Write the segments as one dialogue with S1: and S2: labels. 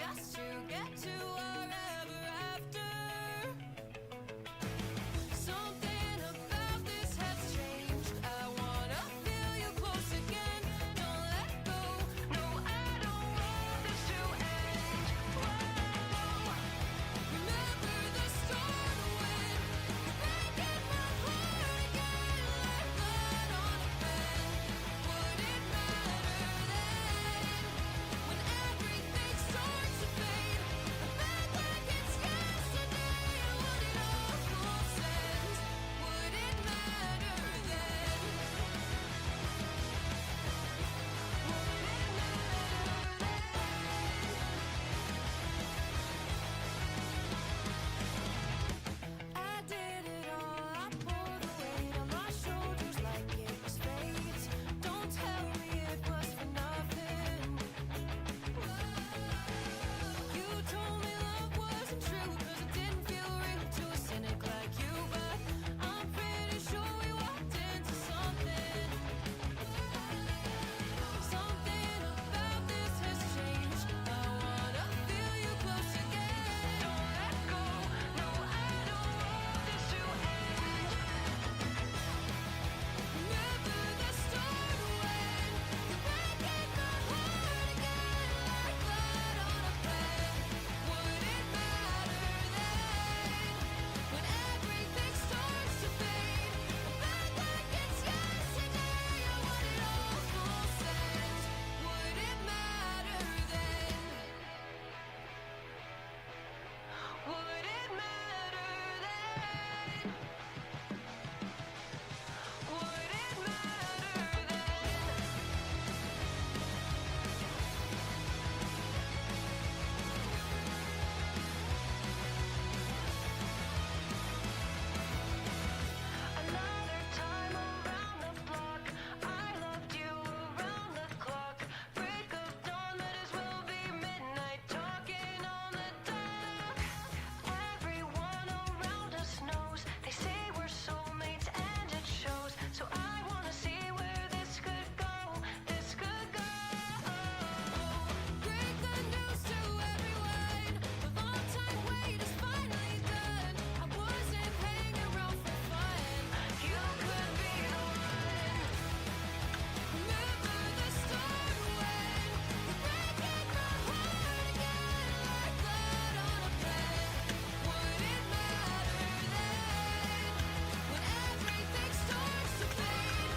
S1: just to get to our ever after. Something about this has changed. I wanna feel you close again. Don't let go. No, I don't want this to end. Whoa. Remember the start when you're breaking my heart again like blood on a pen. Would it matter then when everything starts to fade? Back like it's yesterday. Would it all full sense? Would it matter then? I did it all. I pulled the weight on my shoulders like it was fate. Don't tell me it was for nothing. You told me love wasn't true 'cause it didn't feel real to a cynic like you. But I'm pretty sure we walked into something. Something about this has changed. I wanna feel you close again. Don't let go. No, I don't want this to end. Remember the start when you're breaking my heart again like blood on a pen. Would it matter then when everything starts to fade? Back like it's yesterday. I want it all full sense. Would it matter then? Would it matter then? Would it matter then? Another time around the block, I loved you around the clock. Break of dawn, that is will be midnight, talking on the dock. Everyone around us knows, they say we're soulmates and it shows. So I wanna see where this could go, this could go. Break the news to everyone, the long time wait is finally done. I wasn't hanging around for fun. You could be the one. Remember the start when you're breaking my heart again like blood on a pen. Would it matter then when everything starts to fade?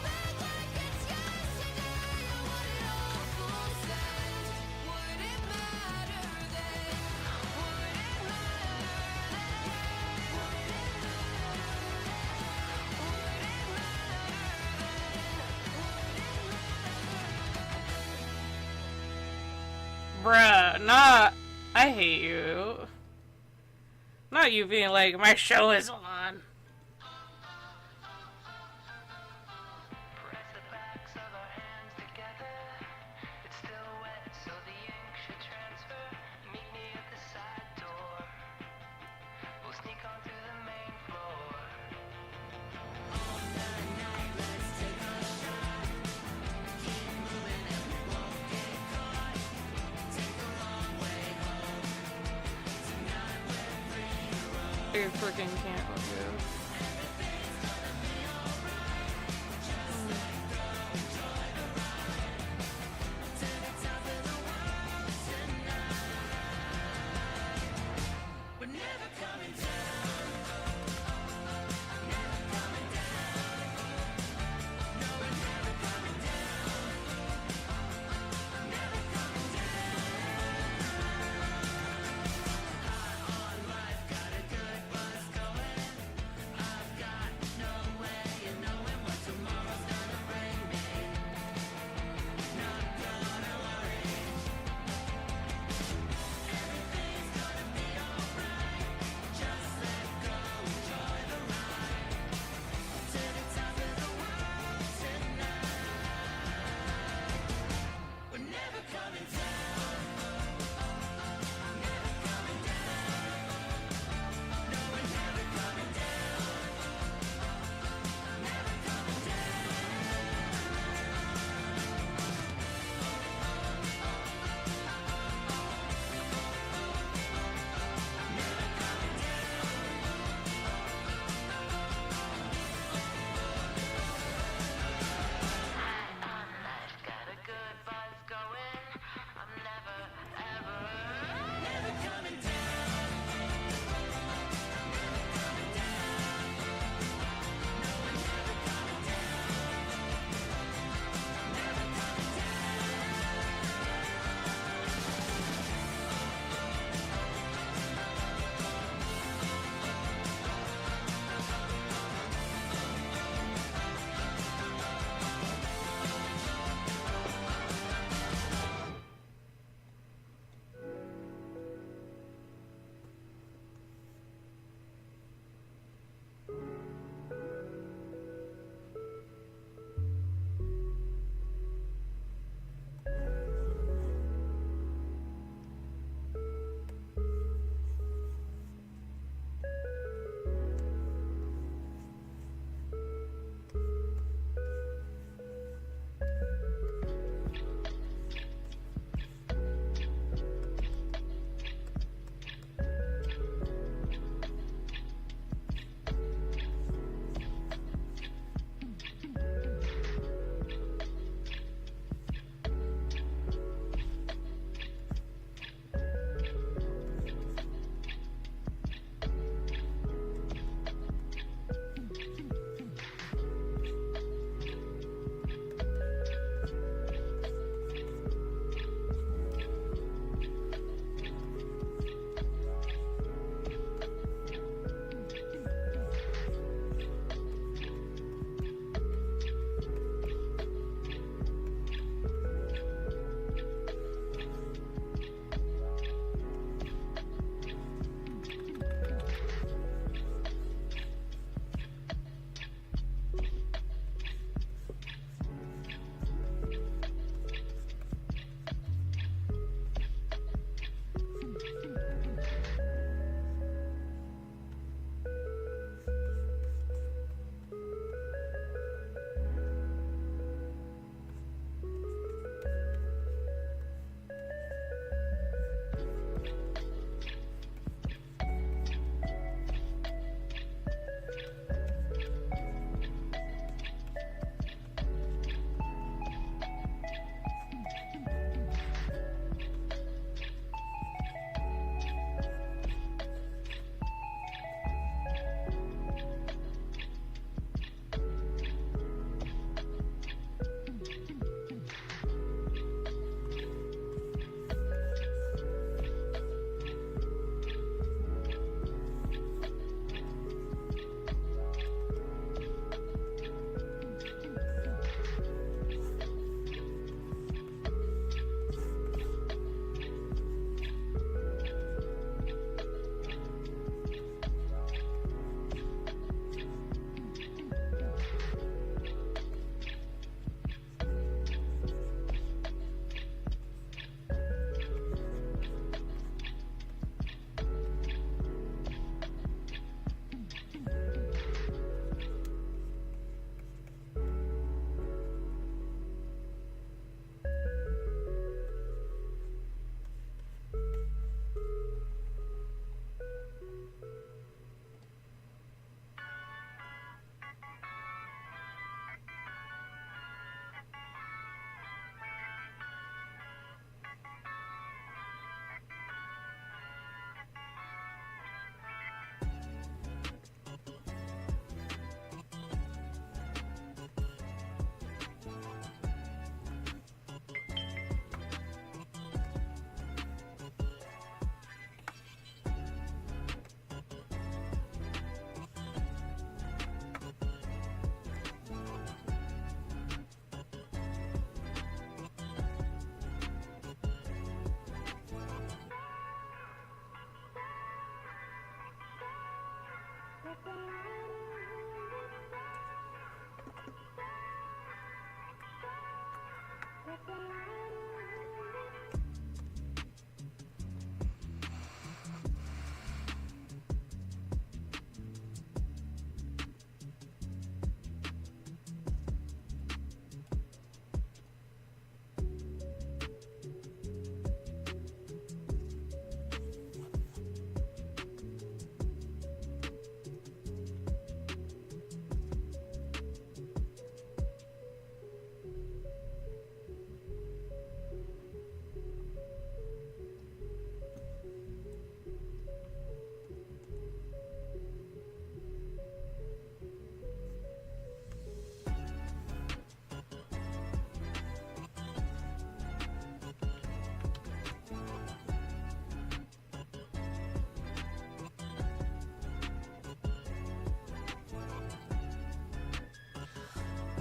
S1: Back like it's yesterday. I want it all full sense. Would it matter then? Would it
S2: Bruh, not. I hate you. Not you being like, my show is on.
S1: Press the backs of our hands together. It's still wet, so the ink should transfer. Meet me at the side door. We'll sneak on through the main floor.
S2: You freaking can't look good.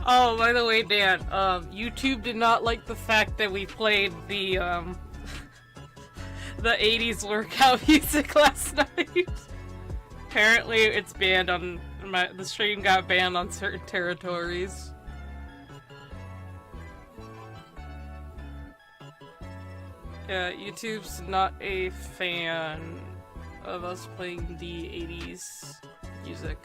S2: Oh, by the way, Dan, YouTube did not like the fact that we played the, the 80s workout music last night. Apparently, it's banned on, the stream got banned on certain territories. Yeah, YouTube's not a fan of us playing the 80s music.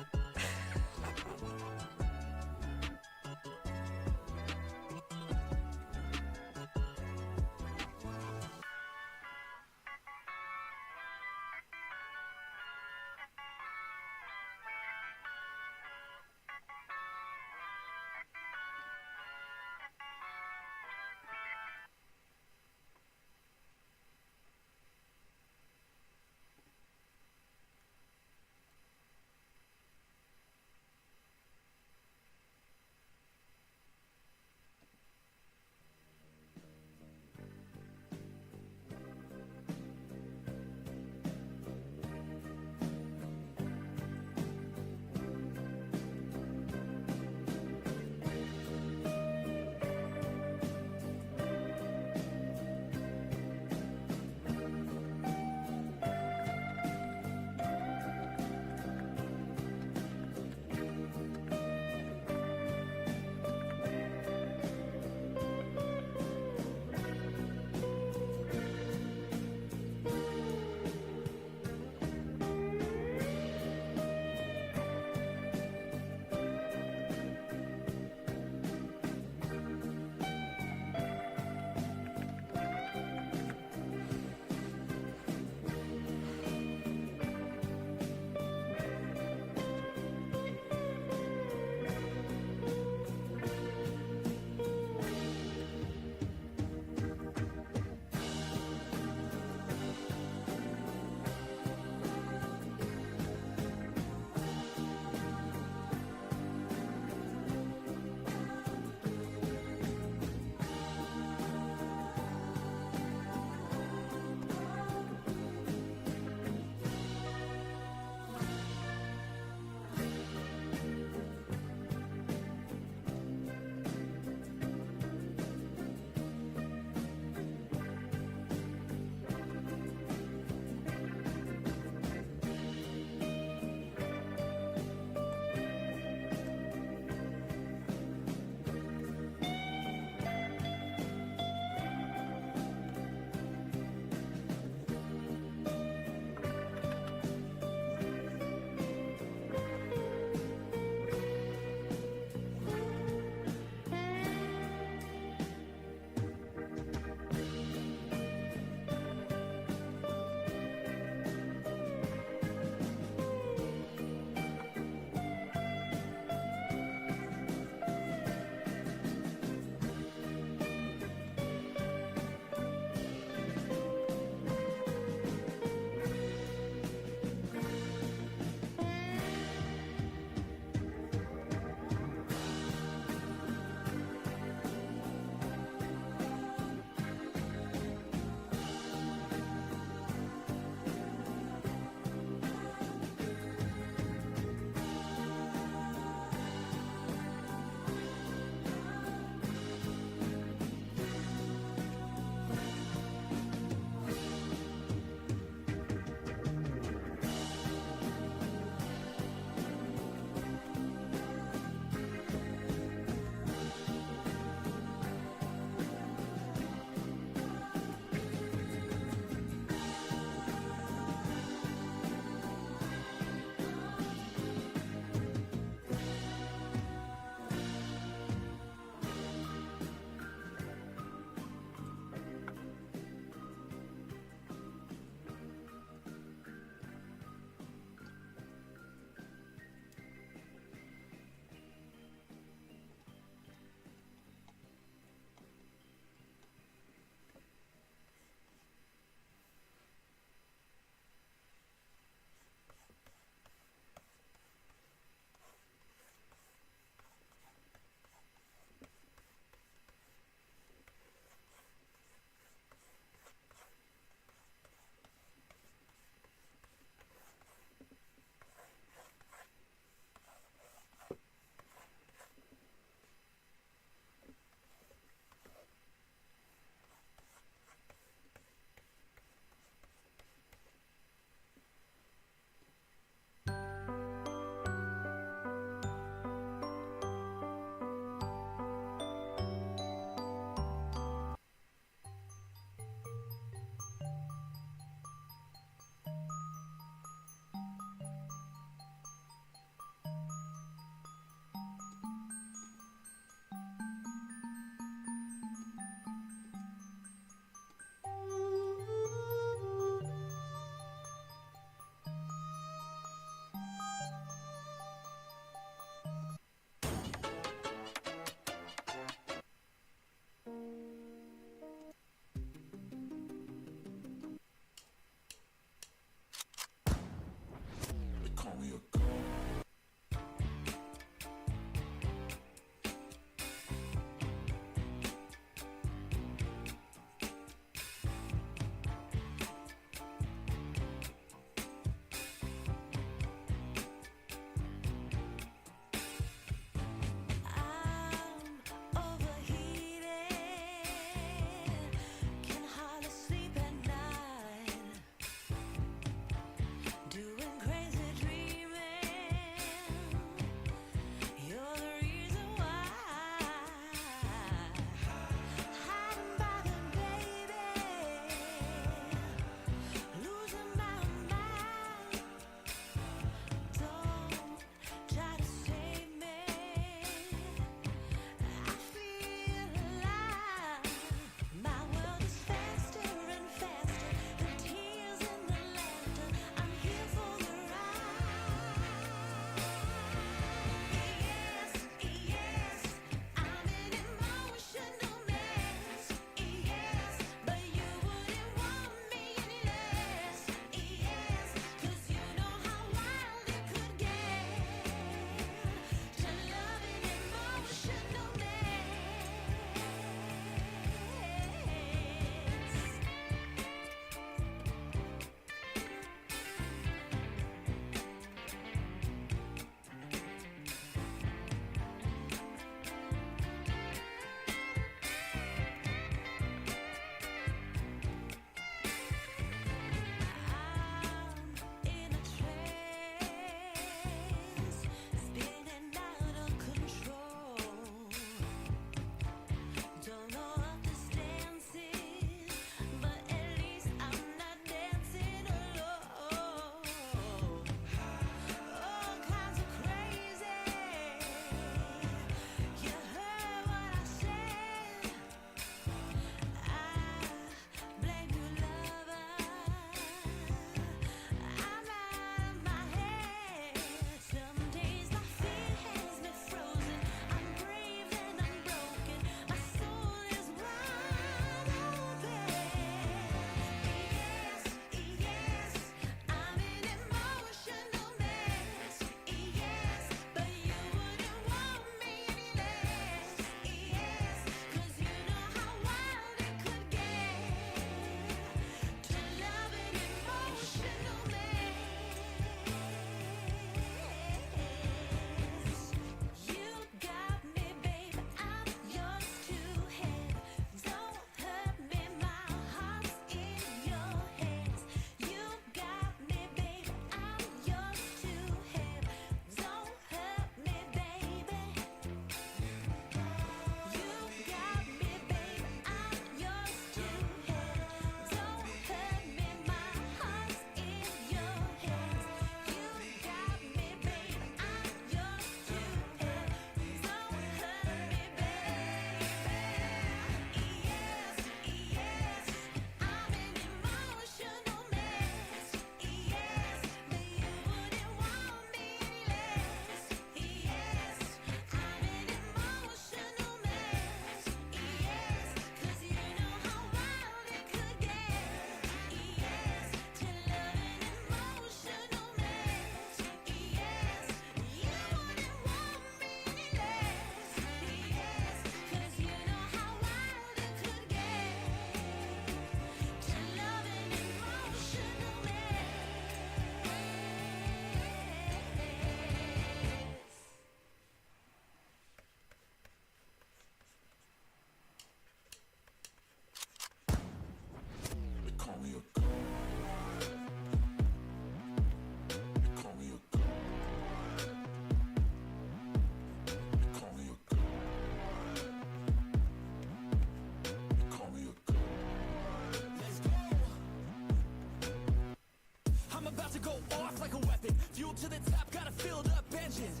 S3: vengeance.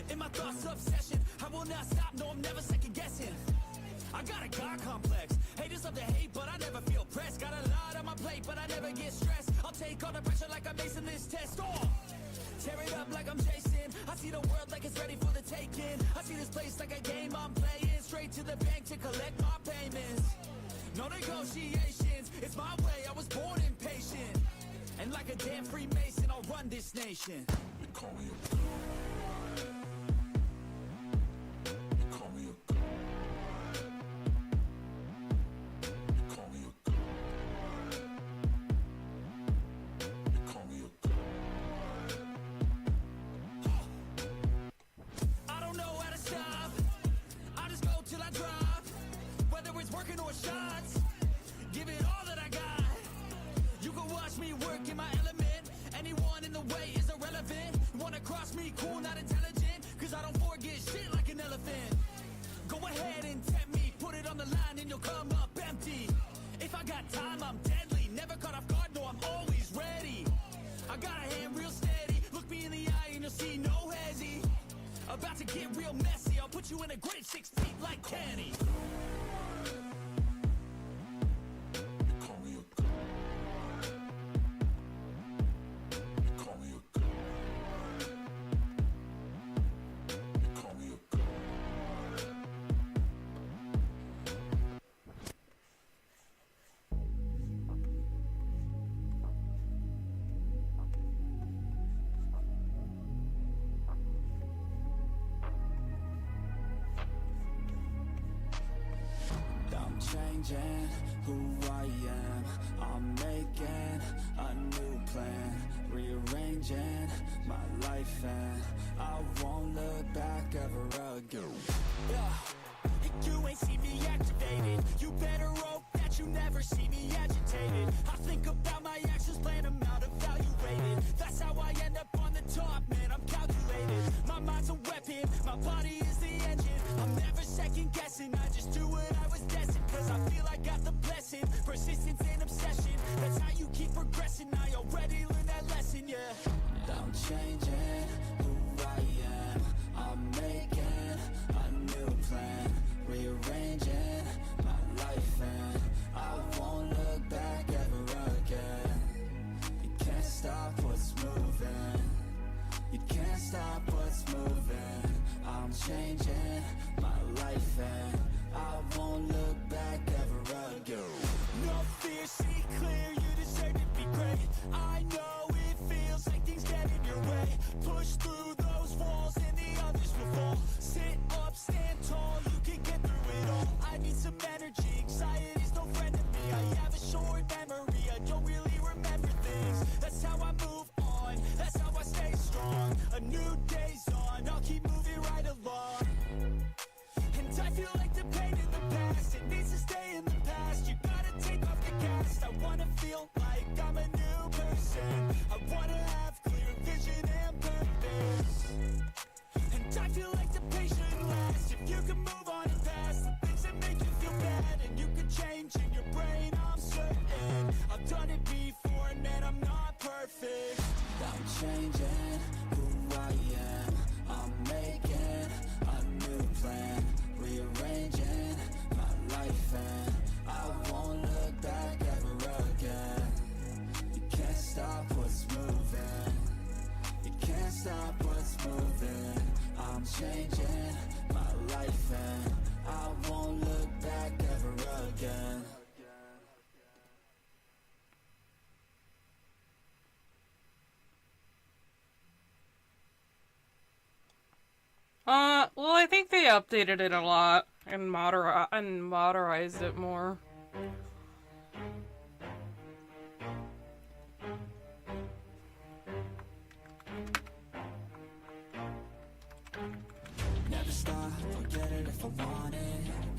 S3: In my thoughts, obsession. I will not stop, no, I'm never second guessing. I got a God complex. Haters love to hate, but I never feel pressed. Got a lot on my plate, but I never get stressed. I'll take all the pressure like I'm acing this test. Oh, tear it up like I'm Jason. I see the world like it's ready for the taking. I see this place like a game I'm playing. Straight to the bank to collect my payments. No negotiations, it's my way. I was born impatient. And like a damn Freemason, I'll run this nation. They call me a god. They call me a god. They call me a god. They call me a god. I don't know how to stop. I just go till I drop. Whether it's working or shots, give it all that I got. You can watch me work in my element. Anyone in the way is irrelevant. Wanna cross me, cool, not intelligent. Cause I don't forget shit like an elephant. Go ahead and tempt me, put it on the line and you'll come up empty. If I got time, I'm deadly. Never caught off guard, no, I'm always ready. I got a hand real steady. Look me in the eye and you'll see no hezzy. About to get real messy. I'll put you in a grave 6 feet like Kenny. Changing who I am, I'm making a new plan, rearranging my life and I won't look back ever again. You ain't see me activated, you better hope that you never see me agitated. I think about my actions, plan them out, evaluated. That's how I end up on the top, man, I'm calculated. My mind's a weapon, my body is the engine. I'm never second guessing, I just do what I was destined. Cause I feel I got the blessing, persistence and obsession. That's how you keep progressing, I already learned that lesson, yeah. I'm changing who I am, I'm making a new plan, rearranging my life and I won't look back ever again. You can't stop what's moving, you can't stop what's moving. I'm changing my life and I won't look back ever again. No fear, see clear, you deserve to be great. I know it feels like things get in your way. Push through those walls and the others will fall. Sit up, stand tall, you can get through it all. I need some energy, anxiety's no friend to me. I have a short memory, I don't really remember things. That's how I move on, that's how I stay strong. A new day's on, I'll keep moving right along. And I feel like the pain in the past, it needs to stay in the past. You gotta take off the cast. I wanna feel like I'm a new person. I wanna have clear vision and purpose. And I feel like the pain shouldn't last. If you can move on and past the things that make you feel bad, and you can change in your brain, I'm certain. I've done it before, and man, I'm not perfect. I'm changing who I am, I'm making a new plan, rearranging my life and I won't look back ever again. You can't stop what's moving, you can't stop what's moving. I'm changing my life and I won't look back ever again.
S2: Well, I think they updated it a lot and modernized it more.
S3: Never stop, forget it if I want it.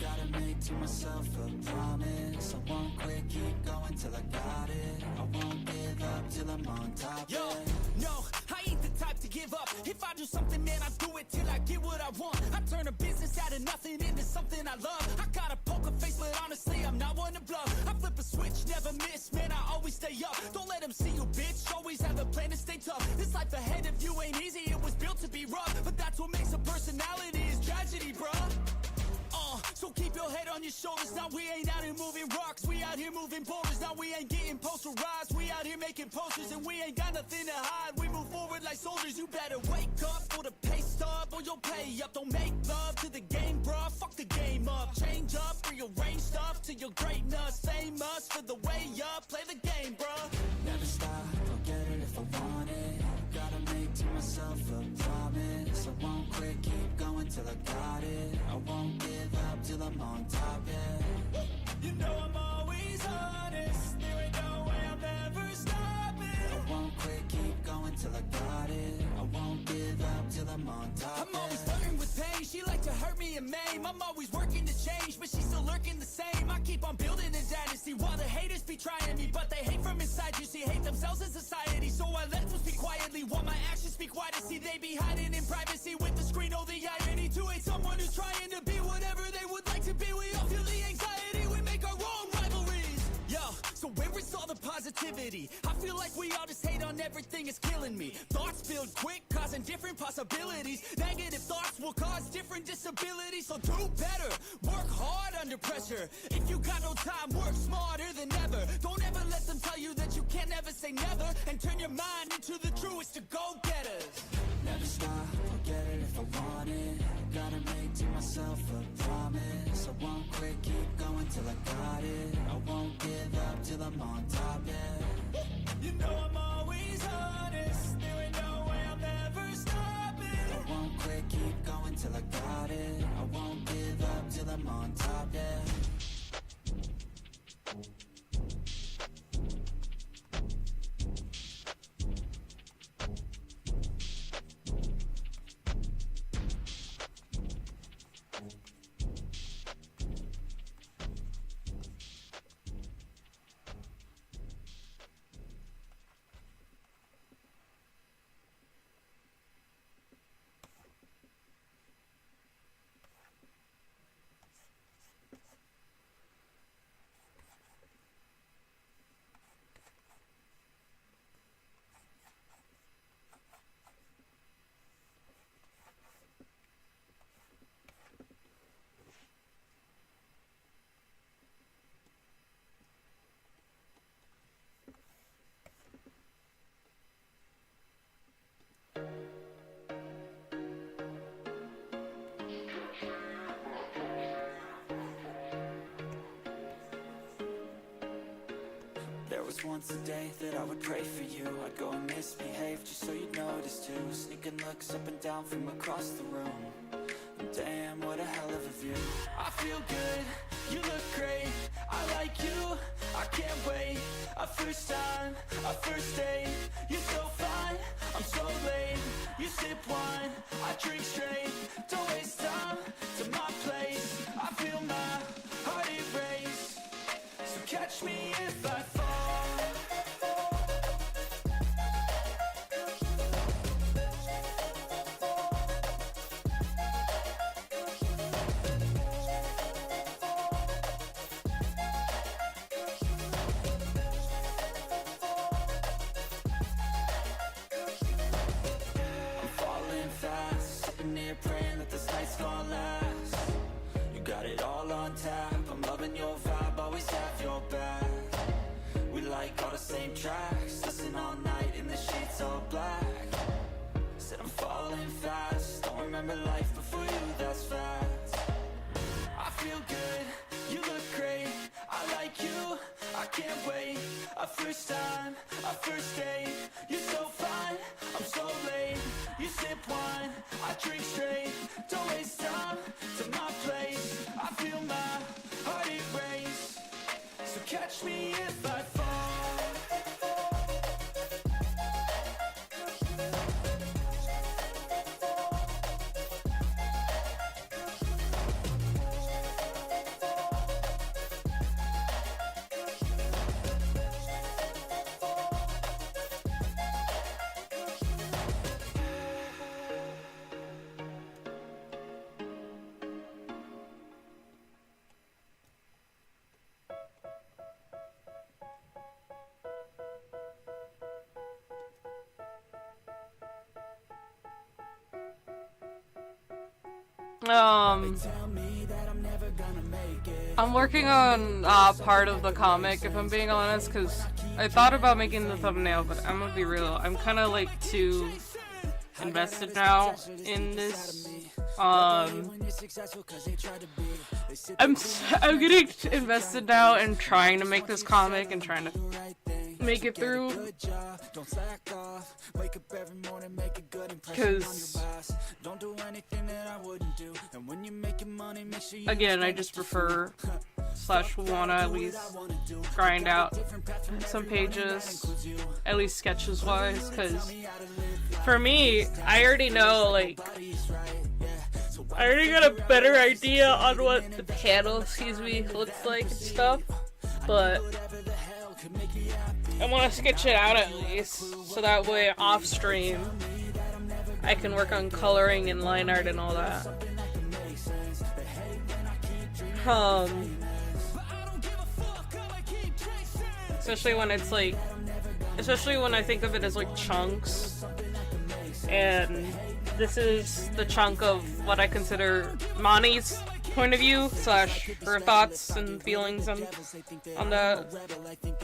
S3: Gotta make to myself a promise. I won't quit, keep going till I got it. I won't give up till I'm on top. Yo, no, I ain't the type to give up. If I do something, man, I do it till I get what I want. I turn a business out of nothing into something I love. I got a poker face, but honestly, I'm not one to bluff. I flip a switch, never miss, man, I always stay up. Don't let them see you, bitch, always have a plan to stay tough. This life ahead of you ain't easy, it was built to be rough. But that's what makes a personality, is tragedy, bruh. So keep your head on your shoulders. Now we ain't out here moving rocks, we out here moving boulders. Now we ain't getting posterized, we out here making posters. And we ain't got nothing to hide, we move forward like soldiers. You better wake up for the pay stub, or you'll pay up. Don't make love to the game, bruh, fuck the game up. Change up, rearrange stuff to your greatness. Famous for the way up, play the game, bruh. Never stop, I'll get it if I want it. Gotta make to myself a promise. I won't quit, keep going till I got it. I won't give up till I'm on top, yeah. You know I'm always honest, there ain't no way I'm ever stopping. I won't quit, keep going till I got it. I won't give up till I'm on top, I'm always flirting with pain, she like to hurt me and maim. I'm always working to change, but she's still lurking the same. I keep on building a dynasty while the haters be trying me. But they hate from inside, you see, hate themselves in society. So I let them speak quietly while my actions speak wider. See, they be hiding in privacy with the screen, oh the irony. To hate someone who's trying to be whatever they would like to be. We all feel the anxiety, we make our own rivalries. Yo, so where is all the positivity? I feel like we all just hate on everything, it's killing me. Thoughts build quick, causing different possibilities. Negative thoughts will cause different disabilities. So do better, work hard under pressure. If you got no time, work smarter than ever. Don't ever let them tell you that you can't ever say never. And turn your mind into the truest of go-getters. Never stop, I'll get it if I want it. Gotta make to myself a promise. I won't quit, keep going till I got it. I won't give up till I'm on top, yeah. You know I'm always honest, there ain't no way I'm ever stopping. I won't quit, keep going till I got it. I won't give up till I'm on top, yeah. There was once a day that I would pray for you. I'd go and misbehave just so you'd notice too. Sneaking looks up and down from across the room. And damn, what a hell of a view. I feel good, you look great, I like you, I can't wait. A first time, a first date, you're so fine, I'm so late. You sip wine, I drink straight. Don't waste time to my place. I feel my heart erase. So catch me if I fall. Praying that this night's gonna last. You got it all on tap, I'm loving your vibe, always have your back. We like all the same tracks, listen all night in the sheets all black. Said I'm falling fast, don't remember life before you, that's fact. I feel good, you look great, I like you, I can't wait. A first time, a first date, you're so fine, I'm so late. You sip wine, I drink straight. Don't waste time to my place. I feel my heart erase. So catch me if I fall.
S2: I'm working on part of the comic, if I'm being honest, because I thought about making the thumbnail, but I'm gonna be real. I'm kind of like too invested now in this. I'm getting invested now in trying to make this comic and trying to make it through, because again, I just prefer / wanna at least grind out some pages, at least sketches wise, because for me, I already know, like, I already got a better idea on what the panel, looks like and stuff, but I want to sketch it out at least, so that way off stream I can work on coloring and line art and all that. Especially when it's like, especially when I think of it as like chunks, and this is the chunk of what I consider Mani's point of view / her thoughts and feelings on the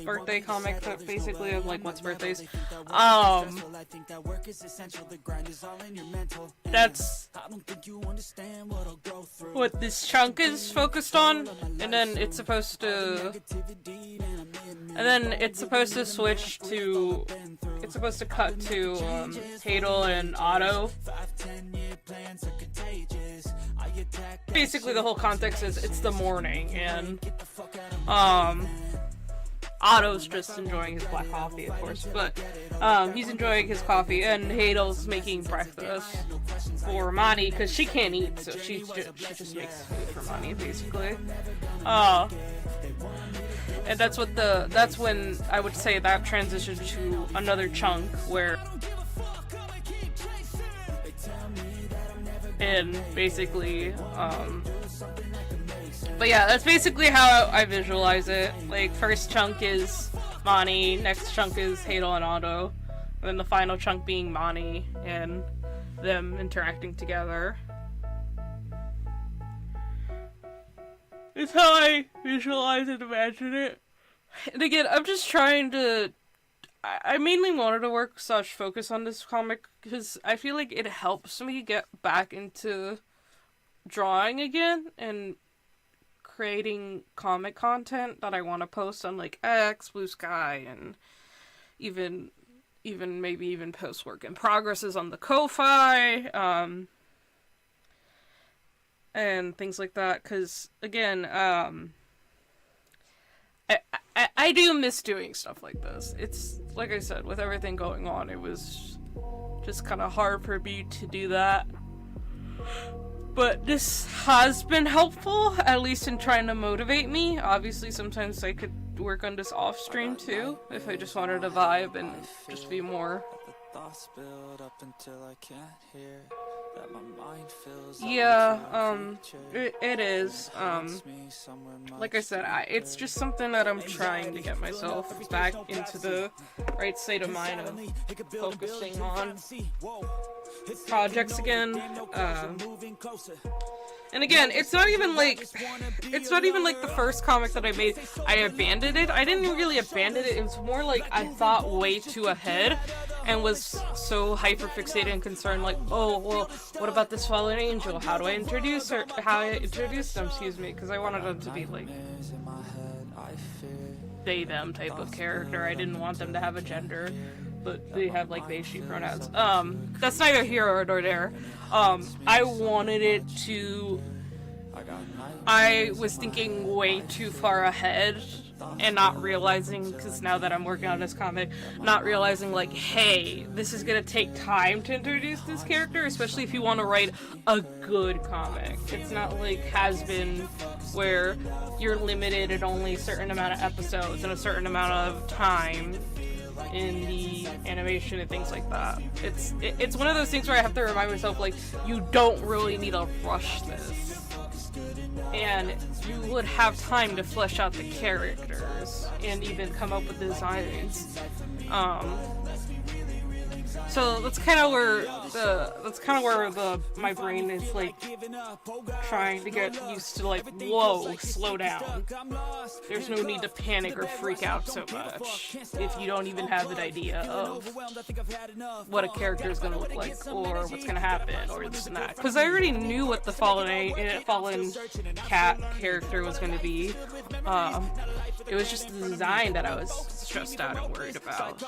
S2: birthday comic, that basically of like what's birthdays. That's what this chunk is focused on, and then it's supposed to switch to, it's supposed to cut to Hadel and Otto. Basically the whole context is it's the morning, and Otto's just enjoying his black coffee, of course, but he's enjoying his coffee, and Hadel's making breakfast for Mani because she can't eat, so she just makes food for Mani, basically. And that's when I would say that transitioned to another chunk where, and basically, but yeah, that's basically how I visualize it. Like, first chunk is Mani, next chunk is Hadel and Otto, and then the final chunk being Mani and them interacting together. It's how I visualize and imagine it. And again, I'm just trying to, I mainly wanted to work / focus on this comic because I feel like it helps me get back into drawing again and creating comic content that I want to post on like X, Blue Sky, and maybe even post work in progresses on the Ko-Fi, and things like that, because again, I do miss doing stuff like this. It's, like I said, with everything going on, it was just kind of hard for me to do that. But this has been helpful, at least in trying to motivate me. Obviously, sometimes I could work on this off stream too, if I just wanted to vibe and just be more. Yeah, it is. Like I said, it's just something that I'm trying to get myself back into the right state of mind of focusing on projects again. And again, it's not even like the first comic that I made. I abandoned it. I didn't really abandon it. It was more like I thought way too ahead and was so hyper fixated and concerned, like, oh, well, what about this fallen angel? How do I introduce her? How I introduce them, excuse me, because I wanted them to be like they, them type of character. I didn't want them to have a gender, but they have like they, she pronouns. That's neither here nor there. I wanted it to, I was thinking way too far ahead and not realizing, because now that I'm working on this comic, not realizing like, hey, this is gonna take time to introduce this character, especially if you want to write a good comic. It's not like Has Been, where you're limited at only a certain amount of episodes and a certain amount of time in the animation and things like that. It's one of those things where I have to remind myself, like, you don't really need to rush this, and you would have time to flesh out the characters and even come up with designs. So that's kind of where my brain is like trying to get used to, like, whoa, slow down. There's no need to panic or freak out so much if you don't even have an idea of what a character is going to look like or what's going to happen or this and that. Because I already knew what the fallen cat character was going to be. It was just the design that I was stressed out and worried about.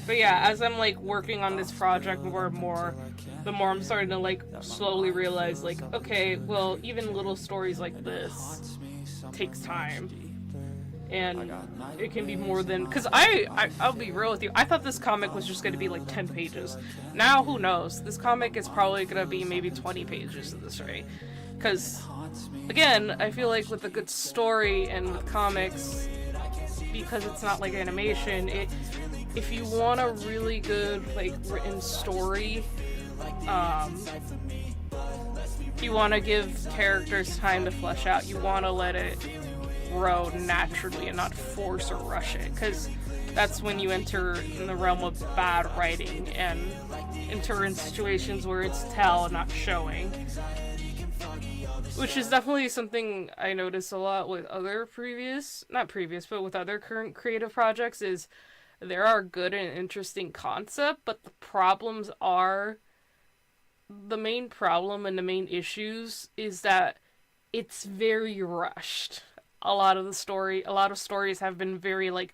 S2: But yeah, as I'm like working on this project more and more, the more I'm starting to like slowly realize, like, okay, well, even little stories like this takes time. And it can be more than, because I'll be real with you, I thought this comic was just going to be like 10 pages. Now, who knows? This comic is probably going to be maybe 20 pages at this rate. Because, again, I feel like with a good story and with comics, because it's not like animation, if you want a really good, like, written story, you want to give characters time to flesh out. You want to let it grow naturally and not force or rush it, because that's when you enter in the realm of bad writing and enter in situations where it's tell, not showing. Which is definitely something I notice a lot with other with other current creative projects, is there are good and interesting concepts, but the main problem and the main issues is that it's very rushed. A lot of stories have been very, like,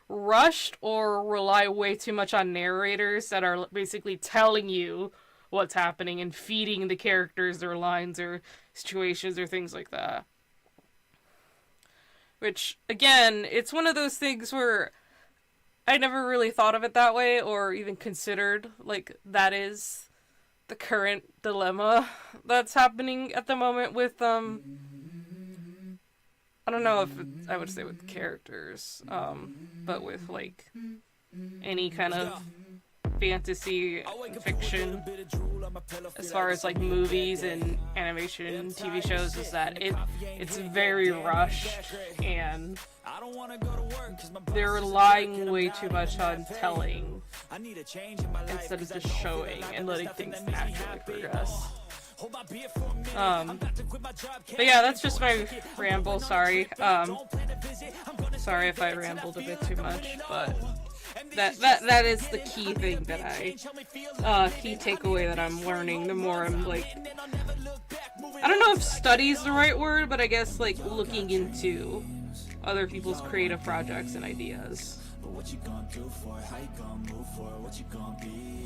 S2: rushed or rely way too much on narrators that are basically telling you what's happening and feeding the characters their lines or situations or things like that. Which, again, it's one of those things where I never really thought of it that way or even considered, like, that is the current dilemma that's happening at the moment with, I don't know if I would say with characters, but with, like, any kind of fantasy fiction, as far as, like, movies and animation TV shows, is that it's very rushed, and they're relying way too much on telling instead of just showing and letting things naturally progress. But yeah, that's just my ramble, sorry. Sorry if I rambled a bit too much, but that is the key thing that key takeaway that I'm learning. The more I'm, like, I don't know if study's the right word, but I guess, like, looking into other people's creative projects and ideas.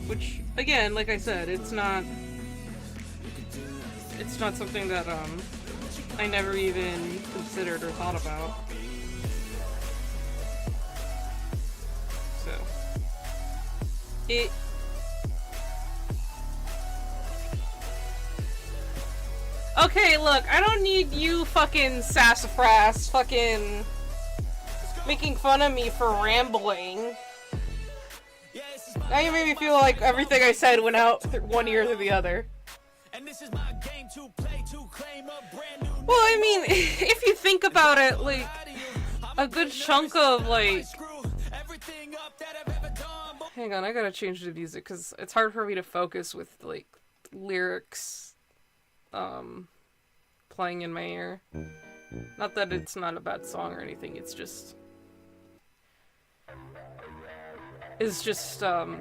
S2: Which, again, like I said, it's not something that I never even considered or thought about. So okay, look, I don't need you fucking sassafras fucking making fun of me for rambling. Now you made me feel like everything I said went out through one ear to the other. Well, I mean, if you think about it, like, a good chunk of, like... Hang on, I gotta change the music, because it's hard for me to focus with, like, lyrics, playing in my ear. Not that it's not a bad song or anything, it's just...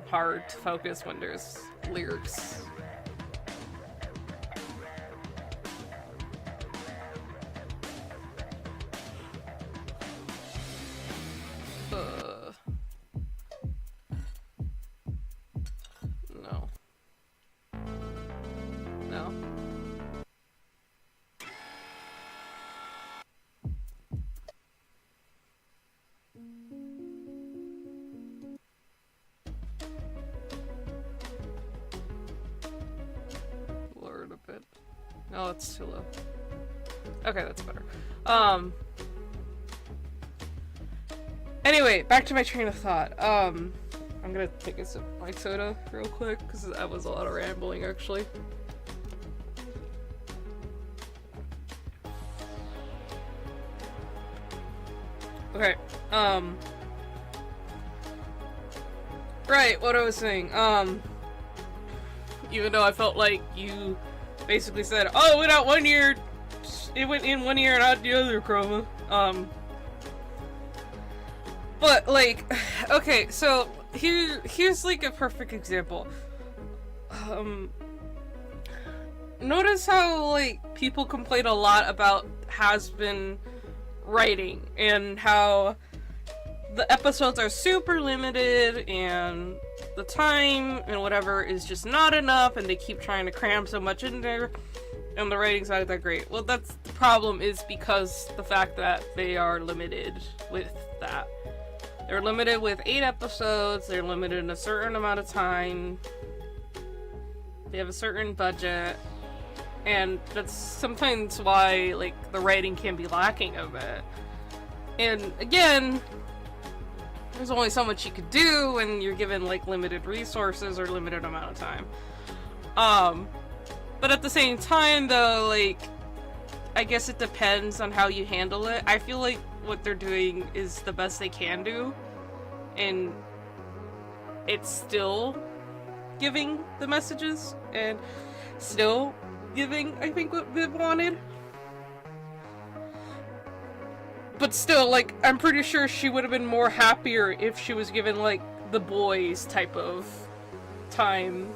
S2: hard to focus when there's lyrics. No. Lower it a bit. No, it's too low. Okay, that's better. Anyway, back to my train of thought. I'm gonna take a sip of my soda real quick, because that was a lot of rambling, actually. Okay, Right, what I was saying. Even though I felt like you basically said, oh, it went out 1 year, it went in 1 year and out the other, Chroma. But, like, okay, so, here's, like, a perfect example. Notice how, like, people complain a lot about has-been writing, and how the episodes are super limited, and the time and whatever is just not enough, and they keep trying to cram so much in there, and the writing's not that great. Well, that's the problem, is because the fact that they are limited with that. They're limited with 8 episodes, they're limited in a certain amount of time, they have a certain budget, and that's sometimes why, like, the writing can be lacking a bit. And again, there's only so much you could do when you're given, like, limited resources or limited amount of time. But at the same time, though, like, I guess it depends on how you handle it. I feel like what they're doing is the best they can do, and it's still giving the messages, and still giving, I think, what Viv wanted. But still, like, I'm pretty sure she would have been more happier if she was given, like, the boys type of time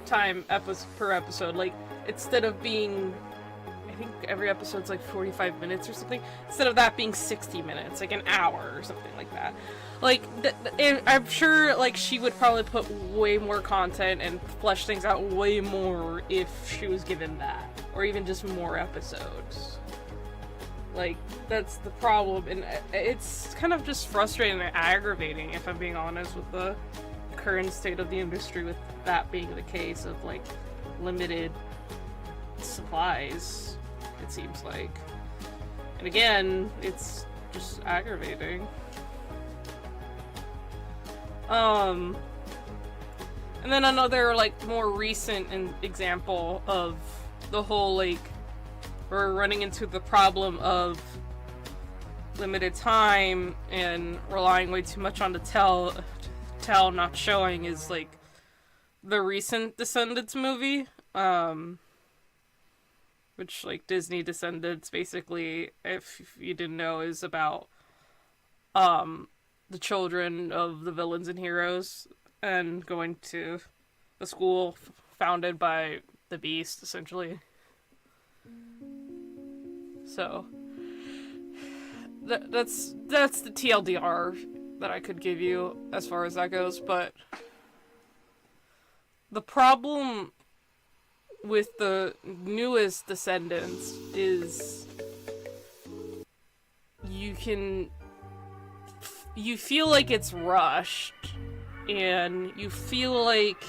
S2: per episode. Like, instead of being, I think every episode's like 45 minutes or something, instead of that being 60 minutes, like an hour or something like that. Like, I'm sure, like, she would probably put way more content and flesh things out way more if she was given that. Or even just more episodes. Like, that's the problem, and it's kind of just frustrating and aggravating, if I'm being honest, with the current state of the industry, with that being the case of, like, limited supplies, it seems like. And again, it's just aggravating. And then another, like, more recent example of the whole, like, we're running into the problem of limited time and relying way too much on the tell not showing is, like, the recent Descendants movie, which, like, Disney Descendants, basically, if you didn't know, is about the children of the villains and heroes and going to the school founded by the Beast, essentially. So that's the TLDR that I could give you as far as that goes. But the problem with the newest Descendants is you feel like it's rushed, and you feel like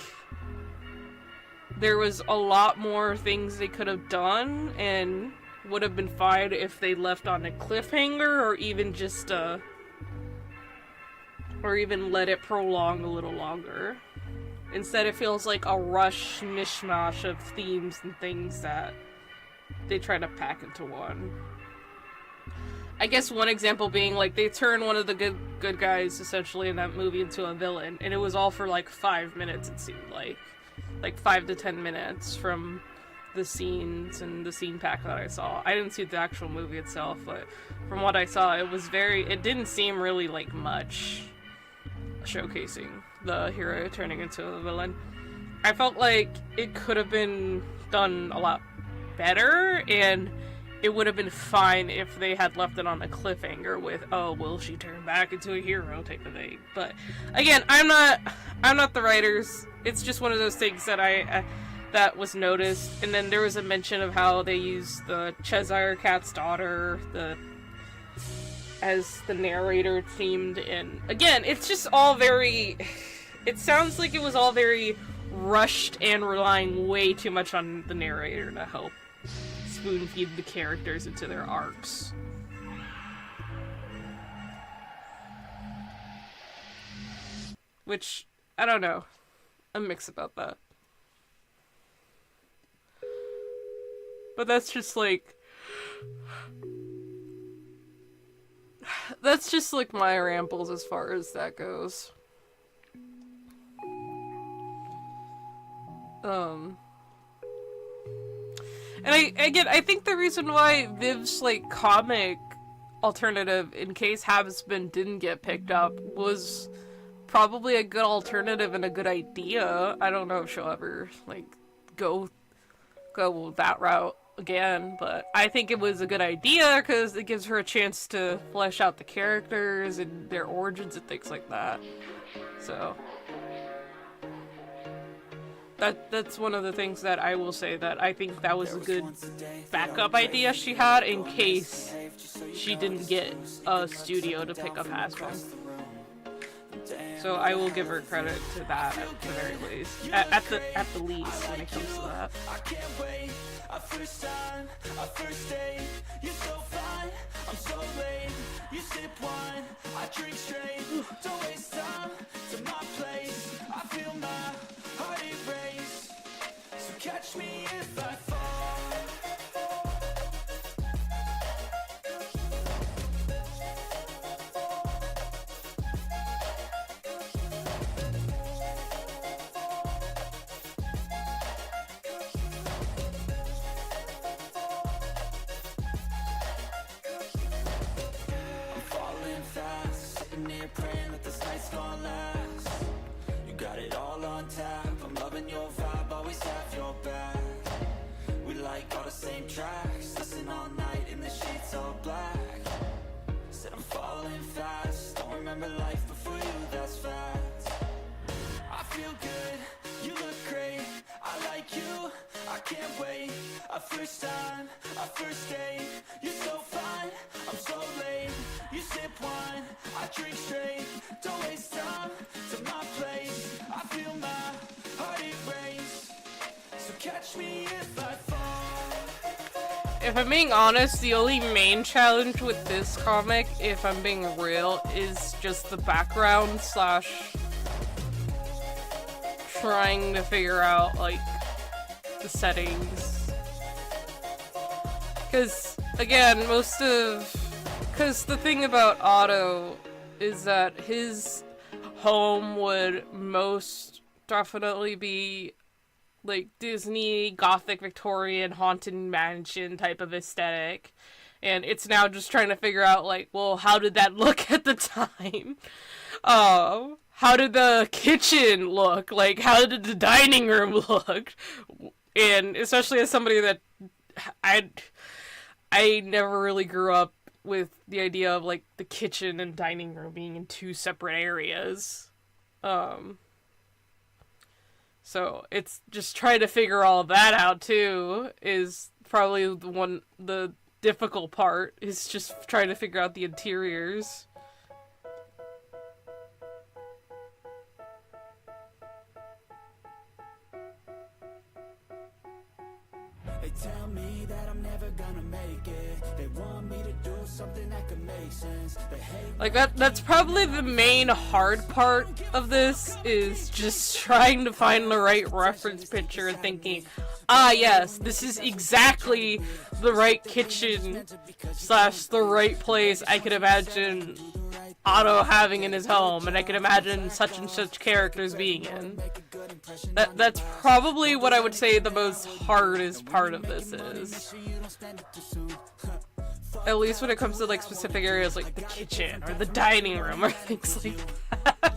S2: there was a lot more things they could have done and would have been fine if they left on a cliffhanger, or even just or even let it prolong a little longer. Instead, it feels like a rush mishmash of themes and things that they try to pack into one. I guess one example being, like, they turn one of the good guys, essentially, in that movie into a villain, and it was all for, like, 5 minutes, it seemed like. Like, 5 to 10 minutes from the scenes and the scene pack that I saw. I didn't see the actual movie itself, but from what I saw, it didn't seem really, like, much showcasing the hero turning into a villain. I felt like it could have been done a lot better, and it would have been fine if they had left it on a cliffhanger with, oh, will she turn back into a hero type of thing. But again, I'm not the writers. It's just one of those things that that was noticed. And then there was a mention of how they used the Cheshire Cat's daughter as the narrator themed, and again, it's just all very, it sounds like it was all very rushed and relying way too much on the narrator to help spoon feed the characters into their arcs. Which, I don't know. I'm mixed about that. But that's just like my rambles as far as that goes. And I think the reason why Viv's, like, comic alternative, in case Habsman didn't get picked up, was probably a good alternative and a good idea. I don't know if she'll ever, like, go that route again, but I think it was a good idea because it gives her a chance to flesh out the characters and their origins and things like that. So that's one of the things that I will say that I think that was a good backup idea she had in case she didn't get a studio to pick up Hasbro. So I will give her credit to that at the very least. At the least when it comes to that.
S3: I can't wait. Our first time, our first date. You're so fine, I'm so late. You sip wine, I drink straight. Don't waste time to my place. I feel my heart erase. So catch me if I fall. Praying that this night's gonna last. You got it all on tap. I'm loving your vibe, always have your back. We like all the same tracks. Listen all night in the sheets all black. Said I'm falling fast. Don't remember life before you, that's fact. I feel good, you look great. I like you, I can't wait. Our first time, our first date. You're so fine, I'm so late. You sip wine, I drink straight. Don't waste time to my place. I feel my heart erase. So catch me if I fall.
S2: If I'm being honest, the only main challenge with this comic, if I'm being real, is just the background / trying to figure out, like, the settings. Because, again, because the thing about Otto is that his home would most definitely be, like, Disney, Gothic, Victorian, Haunted Mansion type of aesthetic. And it's now just trying to figure out, like, well, how did that look at the time? How did the kitchen look? Like, how did the dining room look? And especially as somebody that I never really grew up with the idea of, like, the kitchen and dining room being in two separate areas. So it's just trying to figure all that out too is probably the difficult part, is just trying to figure out the interiors.
S3: They tell me that I'm never gonna make it. They want me to do something that could make sense. They hate
S2: Like, that's probably the main hard part of this, is just trying to find the right reference picture and thinking, ah yes, this is exactly the right kitchen / the right place I could imagine Otto having in his home, and I could imagine such and such characters being in. That's probably what I would say the most hardest part of this is. At least when it comes to, like, specific areas like the kitchen or the dining room or things like that.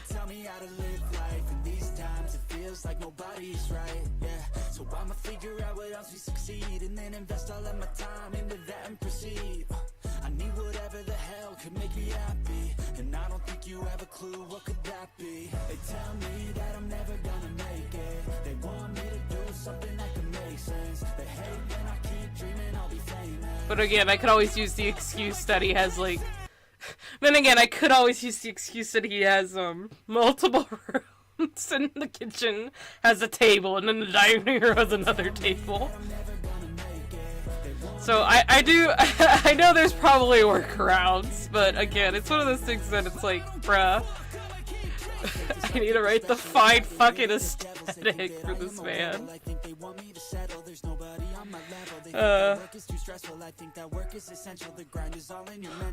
S3: tell me how to live life. In these times it feels like nobody's right. Yeah. So I'ma figure out what else we succeed, and then invest all of my time into that and proceed. I need whatever the hell could make me happy, and I don't think you have a clue what could that be. They tell me that I'm never gonna make it. They want me to do something that could make sense. They hate when I keep dreaming I'll be famous.
S2: But again, I could always use the excuse that he has, like... Then again, I could always use the excuse that he has, multiple rooms, and the kitchen has a table, and then the dining room has another table. So I do, I know there's probably workarounds, but again, it's one of those things that it's like, bruh, I need to write the fine fucking aesthetic for this man.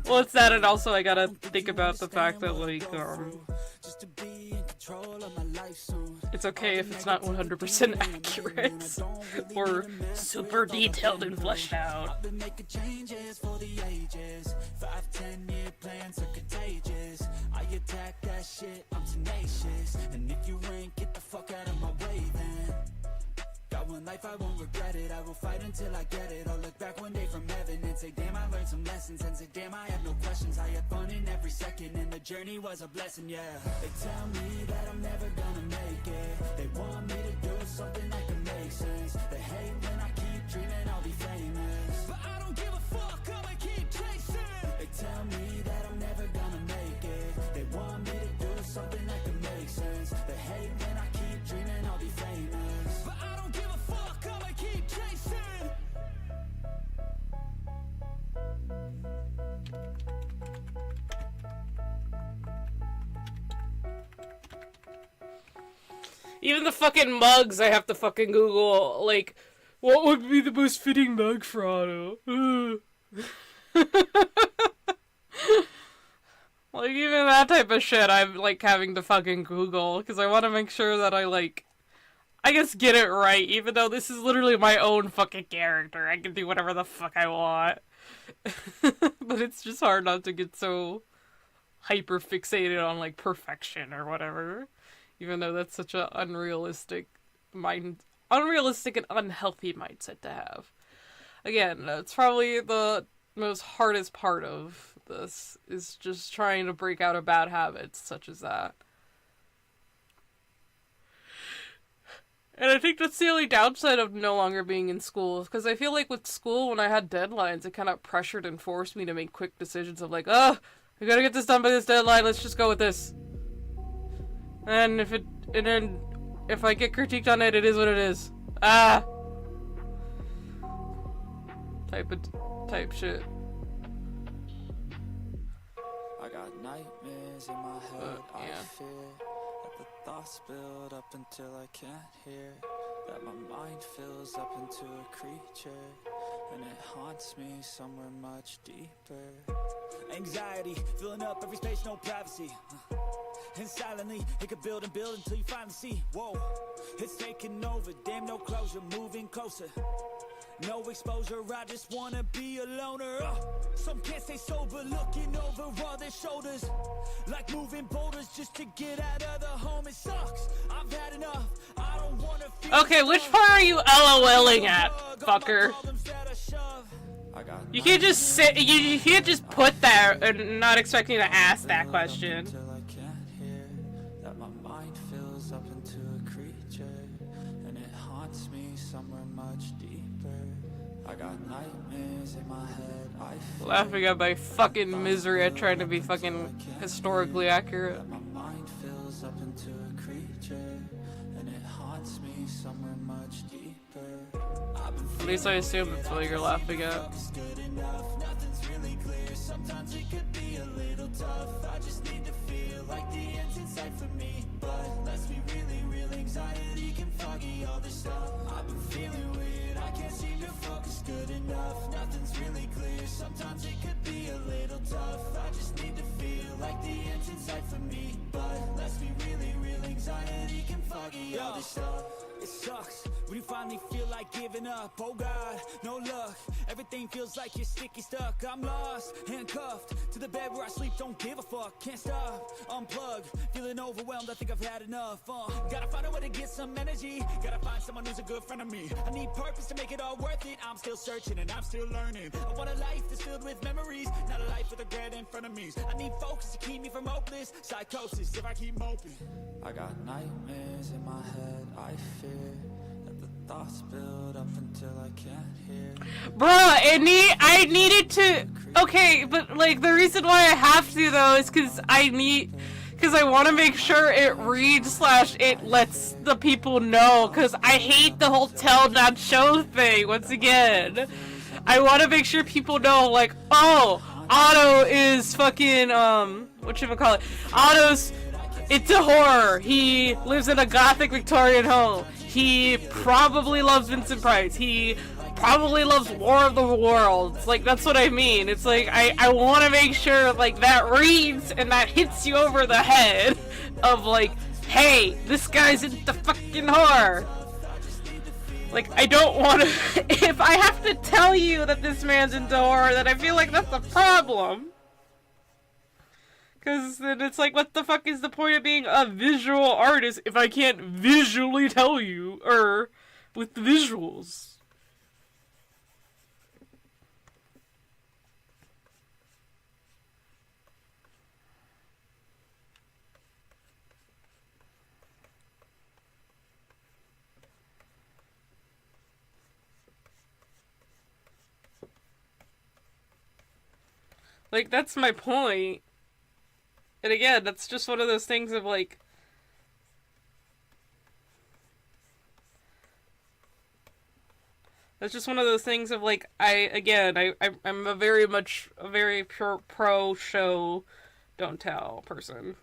S2: Well, it's that, and also I gotta think about the fact that, like,
S3: just to be in control of my life soon.
S2: It's okay if it's not 100% accurate or super detailed and fleshed out.
S3: Been making changes for the ages. 5-10 year plans are contagious. I attack that shit, I'm tenacious. And if you ain't, get the fuck out of my way then. Got one life, I won't regret it. I will fight until I get it. I'll look back one day from heaven and say, damn, I learned some lessons. And say, damn, I have no questions. I had fun in every second, and the journey was a blessing, yeah. They tell me that I'm never gonna make it. They want me to do something that can make sense. They hate when I keep dreaming I'll be famous, but I don't give a fuck, I'ma keep chasing. They tell me that I'm never gonna make it. They want me to do something that can make sense. They hate when I keep dreaming I'll be famous, but I don't give a fuck, I'ma keep chasing.
S2: Even the fucking mugs I have to fucking Google, like, what would be the most fitting mug for Otto? Like, even that type of shit I'm, like, having to fucking Google, because I want to make sure that I, like, I guess get it right, even though this is literally my own fucking character. I can do whatever the fuck I want. But it's just hard not to get so hyper fixated on, like, perfection or whatever. Even though that's such an unrealistic and unhealthy mindset to have. Again, it's probably the most hardest part of this, is just trying to break out of bad habits such as that. And I think that's the only downside of no longer being in school, because I feel like with school, when I had deadlines, it kind of pressured and forced me to make quick decisions of like, oh, I gotta get this done by this deadline, let's just go with this. And then if I get critiqued on it, it is what it is. Type shit.
S3: I got nightmares in my head,
S2: yeah.
S3: I fear that the thoughts build up until I can't hear, that my mind fills up into a creature, and it haunts me somewhere much deeper. Anxiety, filling up every space, no privacy. And silently, it could build and build until you finally see, whoa, it's taking over, damn, no closure, moving closer. No exposure, I just wanna be a loner. Some can't stay sober, looking over all their shoulders, like moving boulders just to get out of the home. It sucks, I've had enough, I don't wanna feel.
S2: Okay, which part are you LOLing at, fucker? You can't just sit, you can't just put that and not expect me to ask that question.
S3: I got nightmares in my head, I feel
S2: Laughing at my fucking misery at trying to be fucking historically accurate.
S3: my mind fills up into a creature, and it haunts me somewhere much deeper. I've been
S2: At least I assume that's what you're laughing at.
S3: it's good enough, nothing's really clear. Sometimes it could be a little tough. I just need to feel like the end's in sight for me. But let's be really real, anxiety can foggy all this stuff. I've been feeling weird, I can't seem to focus good enough. Nothing's really clear, sometimes it could be a little tough. I just need to feel like the end's in sight for me. But let's be really real, anxiety can foggy all this stuff. It sucks when you finally feel like giving up. Oh God, no luck. Everything feels like you're sticky stuck. I'm lost, handcuffed to the bed where I sleep. Don't give a fuck, can't stop. Unplug, feeling overwhelmed. I think I've had enough. Gotta find a way to get some energy. Gotta find someone who's a good friend of me. I need purpose to make it all worth it. I'm still searching and I'm still learning. I want a life that's filled with memories, not a life with regret in front of me. I need focus to keep me from hopeless psychosis if I keep moping. I got nightmares in my head, I fear that the thoughts build up until I can't hear.
S2: Bruh, I needed to. Okay, but like the reason why I have to though is because I want to make sure it reads / it lets the people know, because I hate the whole tell not show thing. Once again, I want to make sure people know, like, oh, Otto is fucking whatchamacallit, Otto's into horror. He lives in a gothic Victorian home. He probably loves Vincent Price. He probably loves War of the Worlds. Like, that's what I mean. It's like, I want to make sure, like, that reads and that hits you over the head of, like, hey, this guy's into fucking horror. Like, I don't want to... If I have to tell you that this man's into horror, then I feel like that's a problem. Because then it's like, what the fuck is the point of being a visual artist if I can't visually tell you, or with the visuals? Like, that's my point. And again, that's just one of those things of, like... That's just one of those things of, like, I'm a very pure pro-show, don't tell person.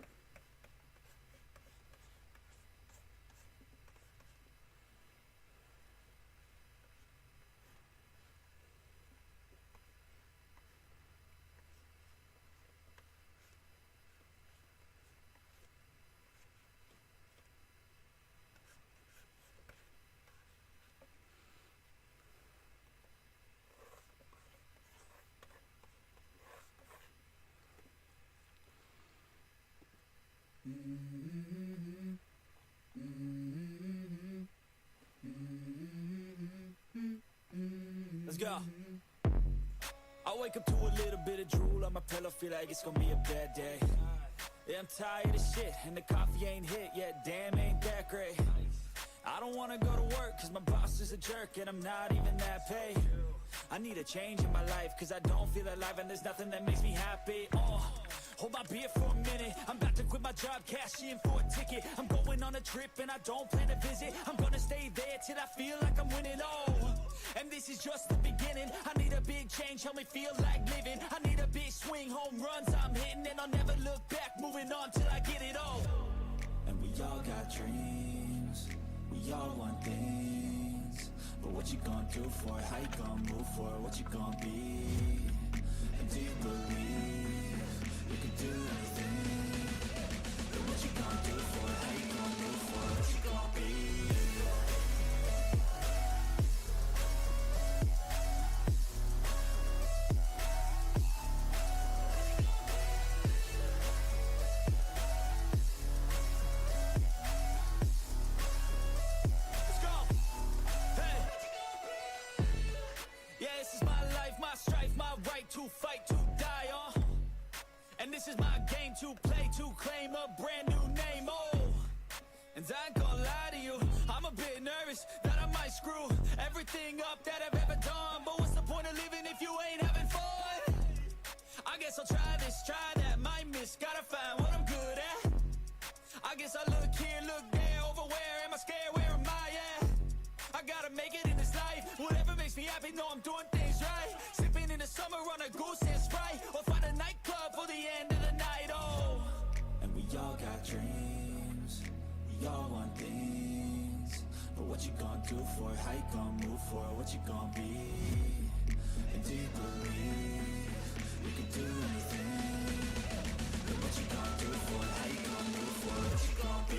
S3: Let's go. I wake up to a little bit of drool on my pillow, feel like it's gonna be a bad day. Yeah, I'm tired of shit, and the coffee ain't hit yet, damn, ain't that great. I don't wanna go to work, cause my boss is a jerk, and I'm not even that paid. I need a change in my life, cause I don't feel alive, and there's nothing that makes me happy. Hold my beer for a minute, I'm about to quit my job, cash in for a ticket. I'm going on a trip, and I don't plan to visit. I'm gonna stay there till I feel like I'm winning, and this is just the beginning. I need a big change, help me feel like living. I need a big swing, home runs I'm hitting, and I'll never look back, moving on till I get it all. And we all got dreams, we all want things, but what you gonna do for it? How you gonna move for it? What you gonna be? And do you believe you can do anything? But what you gonna do for it? How you gonna move for it? What you gonna be? To fight, to die, and this is my game to play, to claim a brand new name, and I ain't gonna lie to you, I'm a bit nervous that I might screw everything up that I've ever done, but what's the point of living if you ain't having fun? I guess I'll try this, try that, might miss, gotta find what I'm good at. I guess I look here, look there, over where am I scared, where am I at? I gotta make it in this life, whatever makes me happy, know I'm doing things right. Sipping in the summer on a goose and Sprite, or find a nightclub for the end of the night, and we all got dreams, we all want things, but what you gonna do for it? How you gonna move for it? What you gonna be? And do you believe you can do anything? But what you gonna do for it? How you gonna move for it? What you gonna be?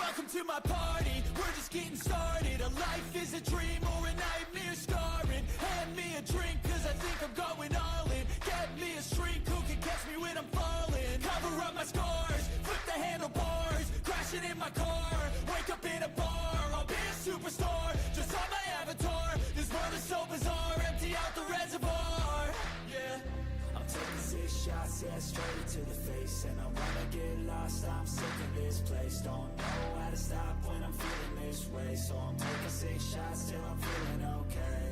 S3: Welcome to my party, we're just getting started. A life is a dream or a nightmare scarring. Hand me a drink cause I think I'm going all in. Get me a shrink who can catch me when I'm falling. Cover up my scars, flip the handlebars. Crashing in my car, wake up in a bar. I'll be a superstar, just on my avatar. This world is so bizarre, empty out the reservoir. Yeah, I'm taking 6 shots, yeah, straight to the face. And I wanna get lost, I'm sick of this place. Don't know how to stop when I'm feeling this way. So I'm taking 6 shots till I'm feeling okay.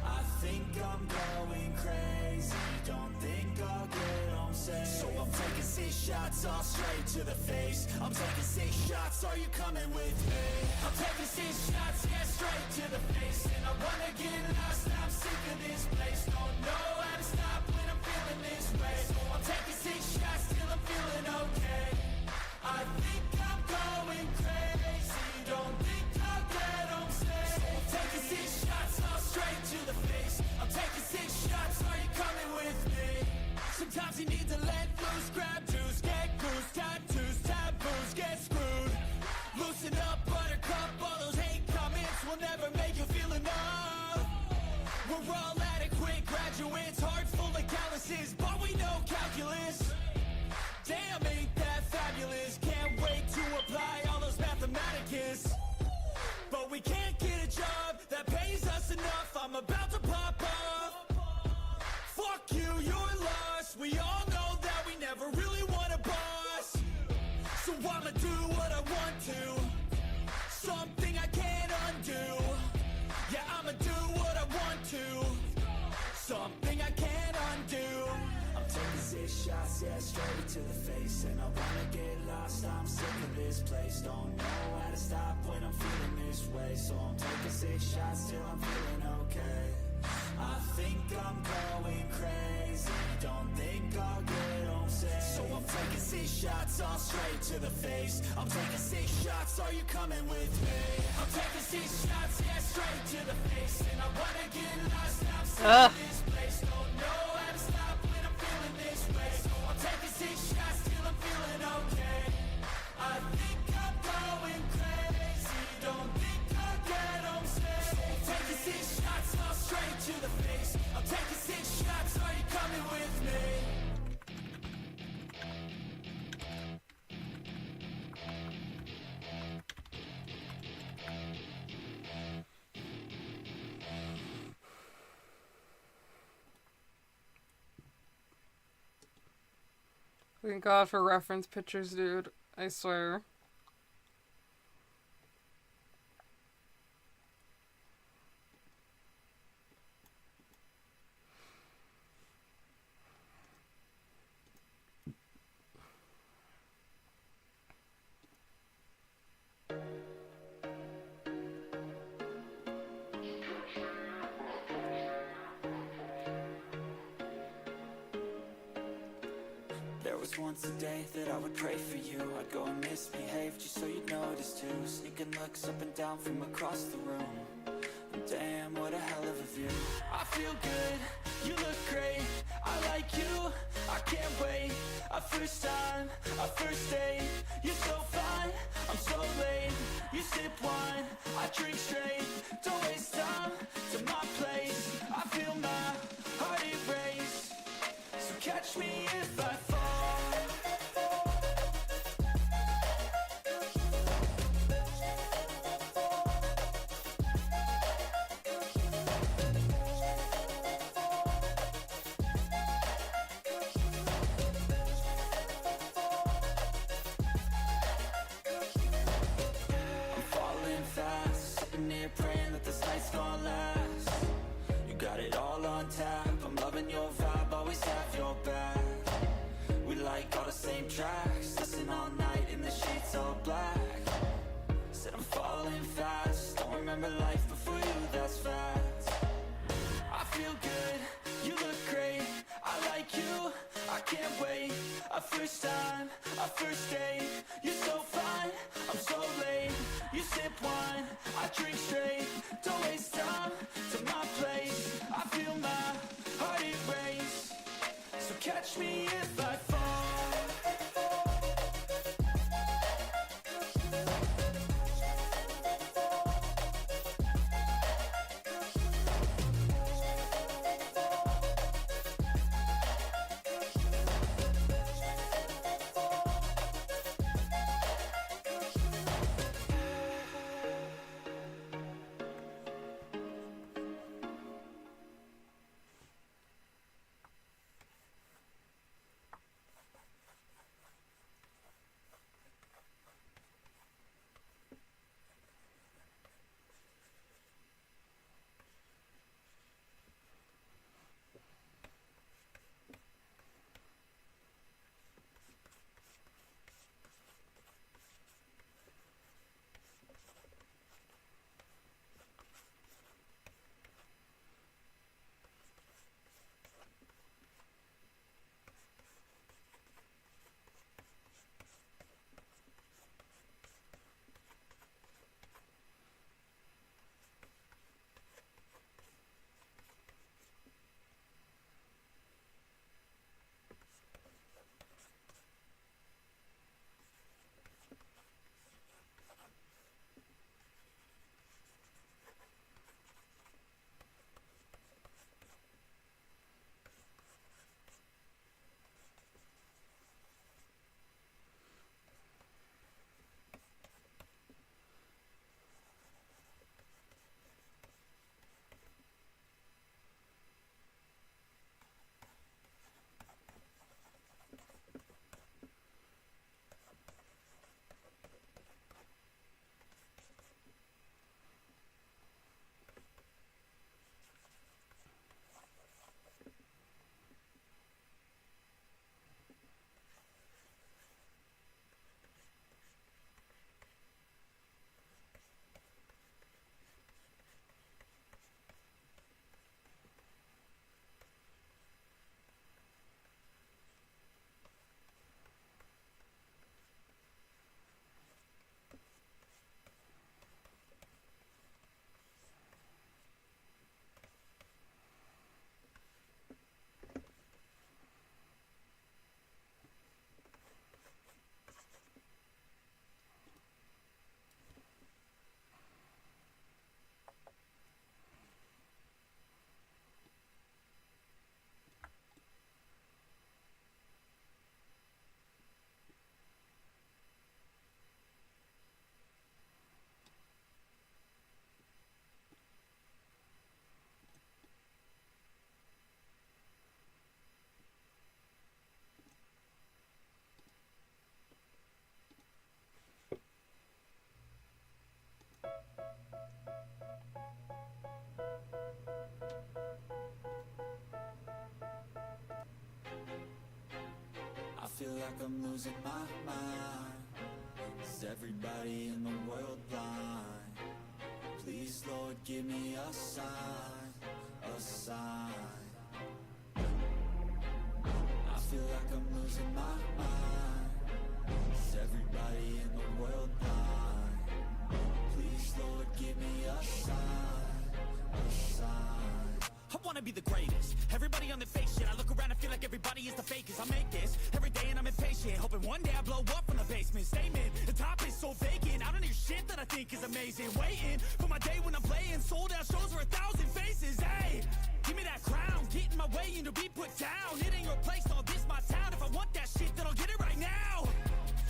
S3: I think I'm going crazy, don't think I'll get home safe. So I'm taking 6 shots, all straight to the face. I'm taking 6 shots, are you coming with me? I'm taking 6 shots, yeah, straight to the face. And I wanna get lost, I'm sick of this place. Don't know how to stop when I'm feeling this way. So I'm taking 6 shots till I'm feeling okay. I think I'm going crazy, don't think I'll get home safe. So I'm taking 6 shots, all straight to the face. I'm taking 6 shots, are you coming with me? Sometimes you need to let loose, grab juice, get goose, tattoos, taboos, get screwed. Loosen up, buttercup, all those hate comments will never make you feel enough. We're all adequate graduates, heart full of calluses, but we know calculus. Damn, ain't that fabulous? Can't wait to apply all those mathematicus. But we can't get a job that pays us enough. I'm about to pop off. Fuck you, you're lost. We all know that we never really want a boss. So I'ma do what I want to, something I can't undo. Yeah, I'ma do what I want to, something I can't undo. I'm taking 6 shots, yeah, straight to the face. And I wanna get lost, I'm sick of this place. Don't know how to stop when I'm feeling this way. So I'm taking 6 shots till I'm feeling okay. I think I'm going crazy, don't think I'll get home safe. So I'm taking 6 shots, all straight to the face. I'm taking 6 shots, are you coming with me? I'm taking 6 shots, yeah, straight to the face. And I wanna get lost, I'm sick of this place. Don't know how to stop when I'm feeling this way. So I'm taking 6 shots till I'm feeling okay. I think I'm going crazy, don't think I'll get home safe. So I'm taking 6 shots, all straight to the face. I'm taking 6 shots, are you coming with me?
S2: Thank God for reference pictures, dude. I swear.
S3: There was once a day that I would pray for you. I'd go and misbehave just so you'd notice too. Sneaking looks up and down from across the room. And damn, what a hell of a view. I feel good, you look great. I like you, I can't wait. A first time, a first date. You're so fine, I'm so late. You sip wine, I drink straight. Don't waste time to my place. I feel my heart erase. So catch me if I fall. I'm falling fast, sitting here praying that this night's gonna last. You got it all on tap, I'm loving your vibe, always have your back. We like all the same tracks, listen all night in the sheets all black. Said I'm falling fast, don't remember life before you, that's facts. I feel good, you look great, I like you, I can't wait. A first time, a first date. You're so fine, I'm so late. You sip wine, I drink straight. Don't waste time to my place. I feel my heart erase. So catch me if I fall. like I'm losing my mind. Is everybody in the world blind? Please, Lord, give me a sign, a sign. I feel like I'm losing my mind. Is everybody in the world blind? Please, Lord, give me a sign, a sign.
S4: I wanna be the greatest. Everybody on the fake shit. I look around and feel like everybody is the fakest. I make this every day and I'm impatient, hoping one day I blow up from the basement. Statement, the top is so vacant. I don't hear shit that I think is amazing. Waiting for my day when I'm playing sold out shows for 1,000 faces. Hey, give me that crown, get in my way and to be put down. It ain't your place, all this my town. If I want that shit, then I'll get it right now.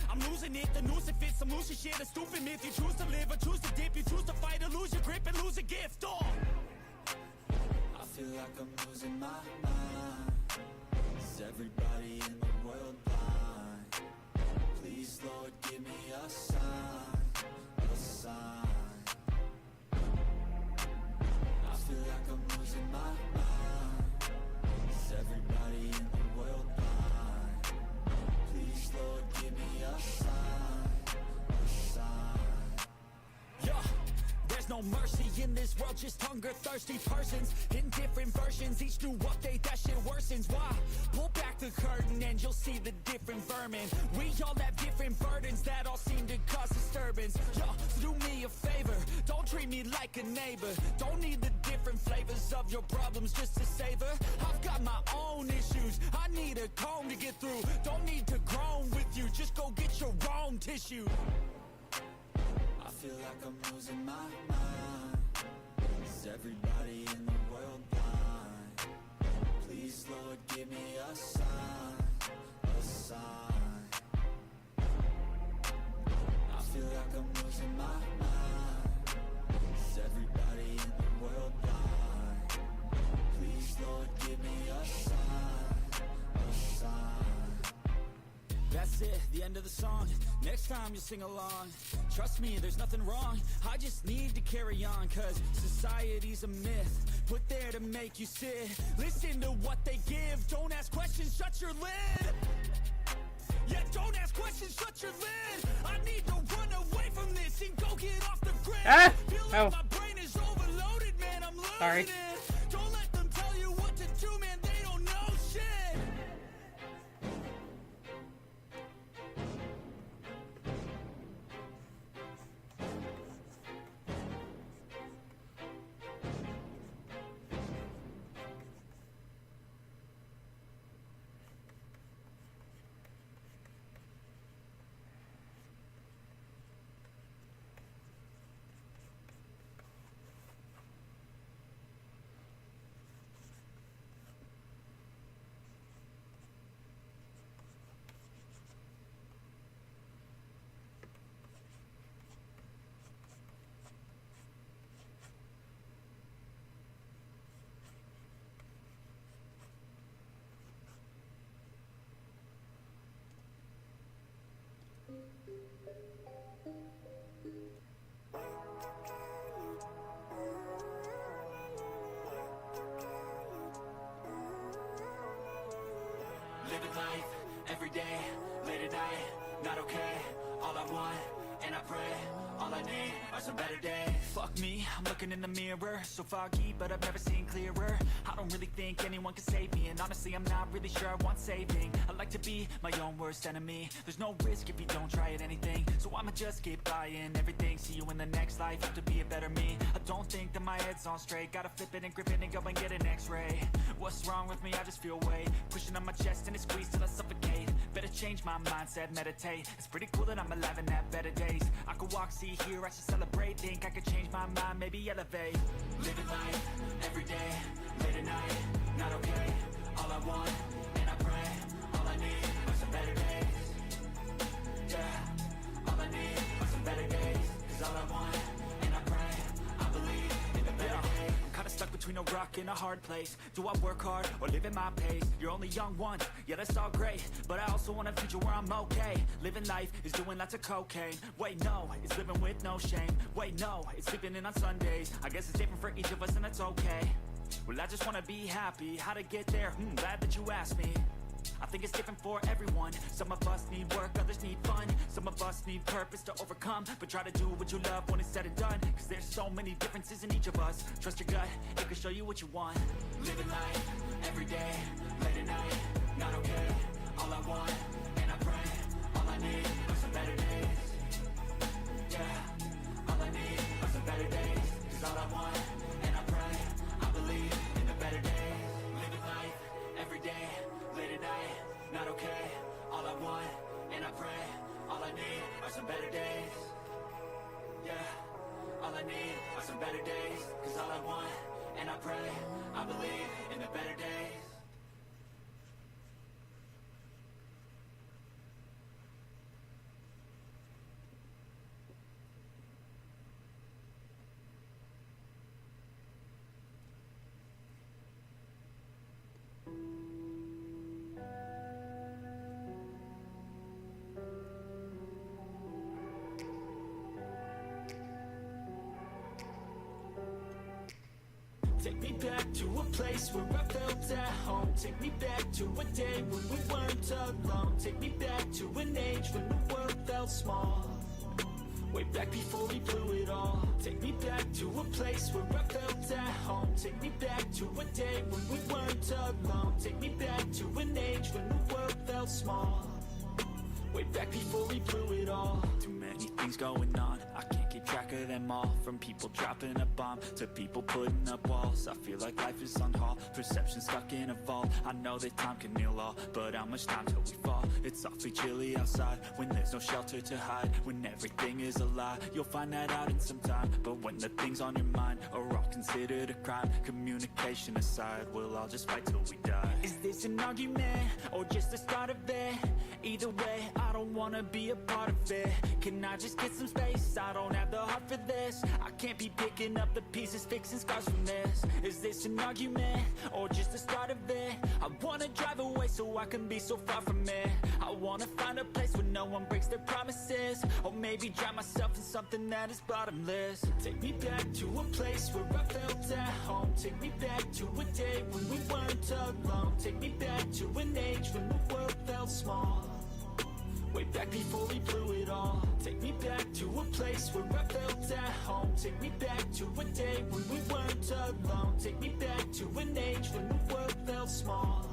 S4: I'm losing it, the noose it fits. I'm losing shit, a stupid myth. You choose to live or choose to dip. You choose to fight or lose your grip and lose a gift. Oh,
S3: I feel like I'm losing my mind. Is everybody in the world blind? Please, Lord, give me a sign, a sign. I feel like I'm losing my mind. Is everybody in the world blind? Please, Lord, give me a sign, a sign.
S4: yeah. There's no mercy in this world, just hunger-thirsty persons in different versions. Each new update, that shit worsens. Why? Pull back the curtain and you'll see the different vermin. We all have different burdens that all seem to cause disturbance. Yo, so do me a favor, don't treat me like a neighbor. Don't need the different flavors of your problems just to savor. I've got my own issues, I need a comb to get through. Don't need to groan with you, just go get your own tissue.
S3: I feel like I'm losing my mind. Is everybody in the world blind? Please, Lord, give me a sign, a sign. I feel like I'm losing my mind. Is everybody in the world blind? Please, Lord, give me a sign, a sign.
S4: That's it, the end of the song. Next time you sing along. Trust me, there's nothing wrong. I just need to carry on, cause society's a myth put there to make you sit. Listen to what they give. Don't ask questions, shut your lid. Yeah, don't ask questions, shut your lid. I need to run away from this and go get off the grid.
S2: Ah!
S4: Feel like
S2: Oh.
S4: my brain is overloaded, man, I'm losing
S2: Sorry.
S4: it. Don't let them tell you what to do, man, they don't know shit.
S3: Living life, every day, late at night, not okay. All I want, and I pray, all I need are some better days.
S4: Fuck me, I'm looking in the mirror, so foggy, but I've never seen clearer. I don't really think anyone can save me, and honestly I'm not really sure I want saving. I like to be my own worst enemy. There's no risk if you don't try at anything, so I'ma just keep buying everything. See you in the next life, have to be a better me. I don't think that my head's on straight, gotta flip it and grip it and go and get an x-ray. What's wrong with me? I just feel weight pushing on my chest and it squeezes till I suffocate. Better change my mindset, meditate. It's pretty cool that I'm alive and have better days. I could walk, see, hear, I should celebrate. Think I could change my mind, maybe elevate.
S3: Living life, every day, late at night, not okay. All I want, and I pray, all I need are some better days. Yeah, all I need are some better days. Cause all I want, and I pray, I believe in the better days.
S4: Kinda stuck between a rock and a hard place. Do I work hard or live at my pace? You're only young once, yeah that's all great, but I also want a future where I'm okay. Living life is doing lots of cocaine. Wait no, it's living with no shame. Wait no, it's sleeping in on Sundays. I guess it's different for each of us and that's okay. Well I just wanna be happy, how to get there, glad that you asked me. I think it's different for everyone. Some of us need work, others need fun. Some of us need purpose to overcome. But try to do what you love when it's said and done. Cause there's so many differences in each of us. Trust your gut, it can show you what you want. Living life, every day, late at night, not okay. All I want, and I pray, all I need are some better days. Yeah, all I need are some better days. Cause all I want, and I pray, I believe in the better days. Living life, every day, late at night, not okay. All I want, and I pray, all I need are some better days. Yeah, all I need are some better days. Cause all I want, and I pray, I believe in the better days. Take me back to a place where I felt at home. Take me back to a day when we weren't alone. Take me back to an age when the world felt small. Way back before we blew it all. Take me back to a place where I felt at home. Take me back to a day when we weren't alone. Take me back to an age when the world felt small. Way back before we blew it all. Too many things going on, I can't keep track of them all. From people dropping a bomb to people putting up walls. I feel like life is on hold, perception stuck in a vault. I know that time can heal all, but how much time till we fall? It's awfully chilly outside, when there's no shelter to hide. When everything is a lie, you'll find that out in some time. But when the things on your mind are all considered a crime, communication aside, we'll all just fight till we die. Is this an argument, or just the start of it? Either way, I don't wanna be a part of it. Can I just get some space? I don't have the heart for this. I can't be picking up the pieces, fixing scars from this. Is this an argument, or just the start of it? I wanna drive away so I can be so far from it. I wanna find a place where no one breaks their promises. Or maybe drown myself in something that is bottomless. Take me back to a place where I felt at home. Take me back to a day when we weren't alone. Take me back to an age when the world felt small. Way back before we blew it all. Take me back to a place where I felt at home. Take me back to a day when we weren't alone. Take me back to an age when the world felt small.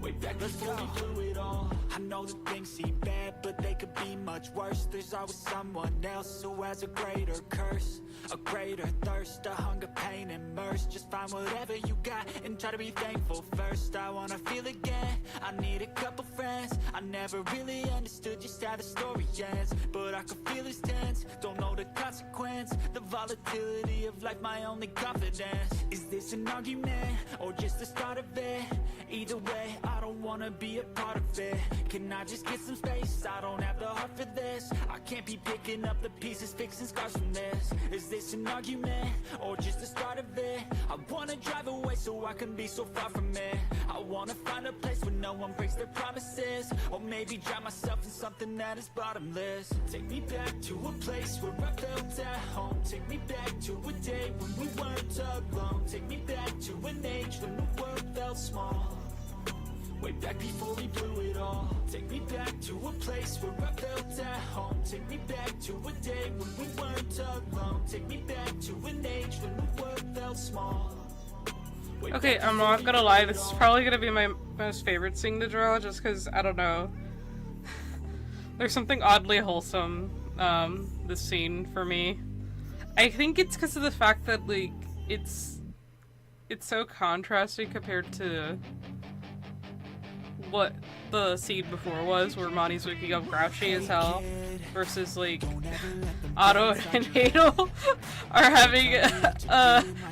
S4: Way back before we blew it all. I know that things seem bad, but they could be much worse. There's always someone else who has a greater curse, a greater thirst, a hunger, pain, and mercy. Just find whatever you got and try to be thankful first. I wanna feel again, I need a couple friends. I never really understood just how the story ends, but I can feel it's tense, don't know the consequence. The volatility of life, my only confidence. Is this an argument, or just the start of it? Either way, I don't wanna be a part of it. Can I just get some space? I don't have the heart for this. I can't be picking up the pieces, fixing scars from this. Is this an argument, or just the start of it? I wanna drive away so I can be so far from it. I wanna find a place where no one breaks their promises. Or maybe drown myself in something that is bottomless. Take me back to a place where I felt at home. Take me back to a day when we weren't alone. Take me back to an age when the world felt small. Way back before we blew it all. Take me back to a place where I felt at home. Take me back to a day when we weren't alone. Take me back to an age when the world felt small.
S2: Okay, I'm not gonna lie, this is probably gonna be my most favorite scene to draw, just because, I don't know. There's something oddly wholesome, this scene for me. I think it's because of the fact that, like, it's so contrasting compared to what the scene before was, where Monty's waking up grouchy as hell, versus, like, Otto and Hadel are having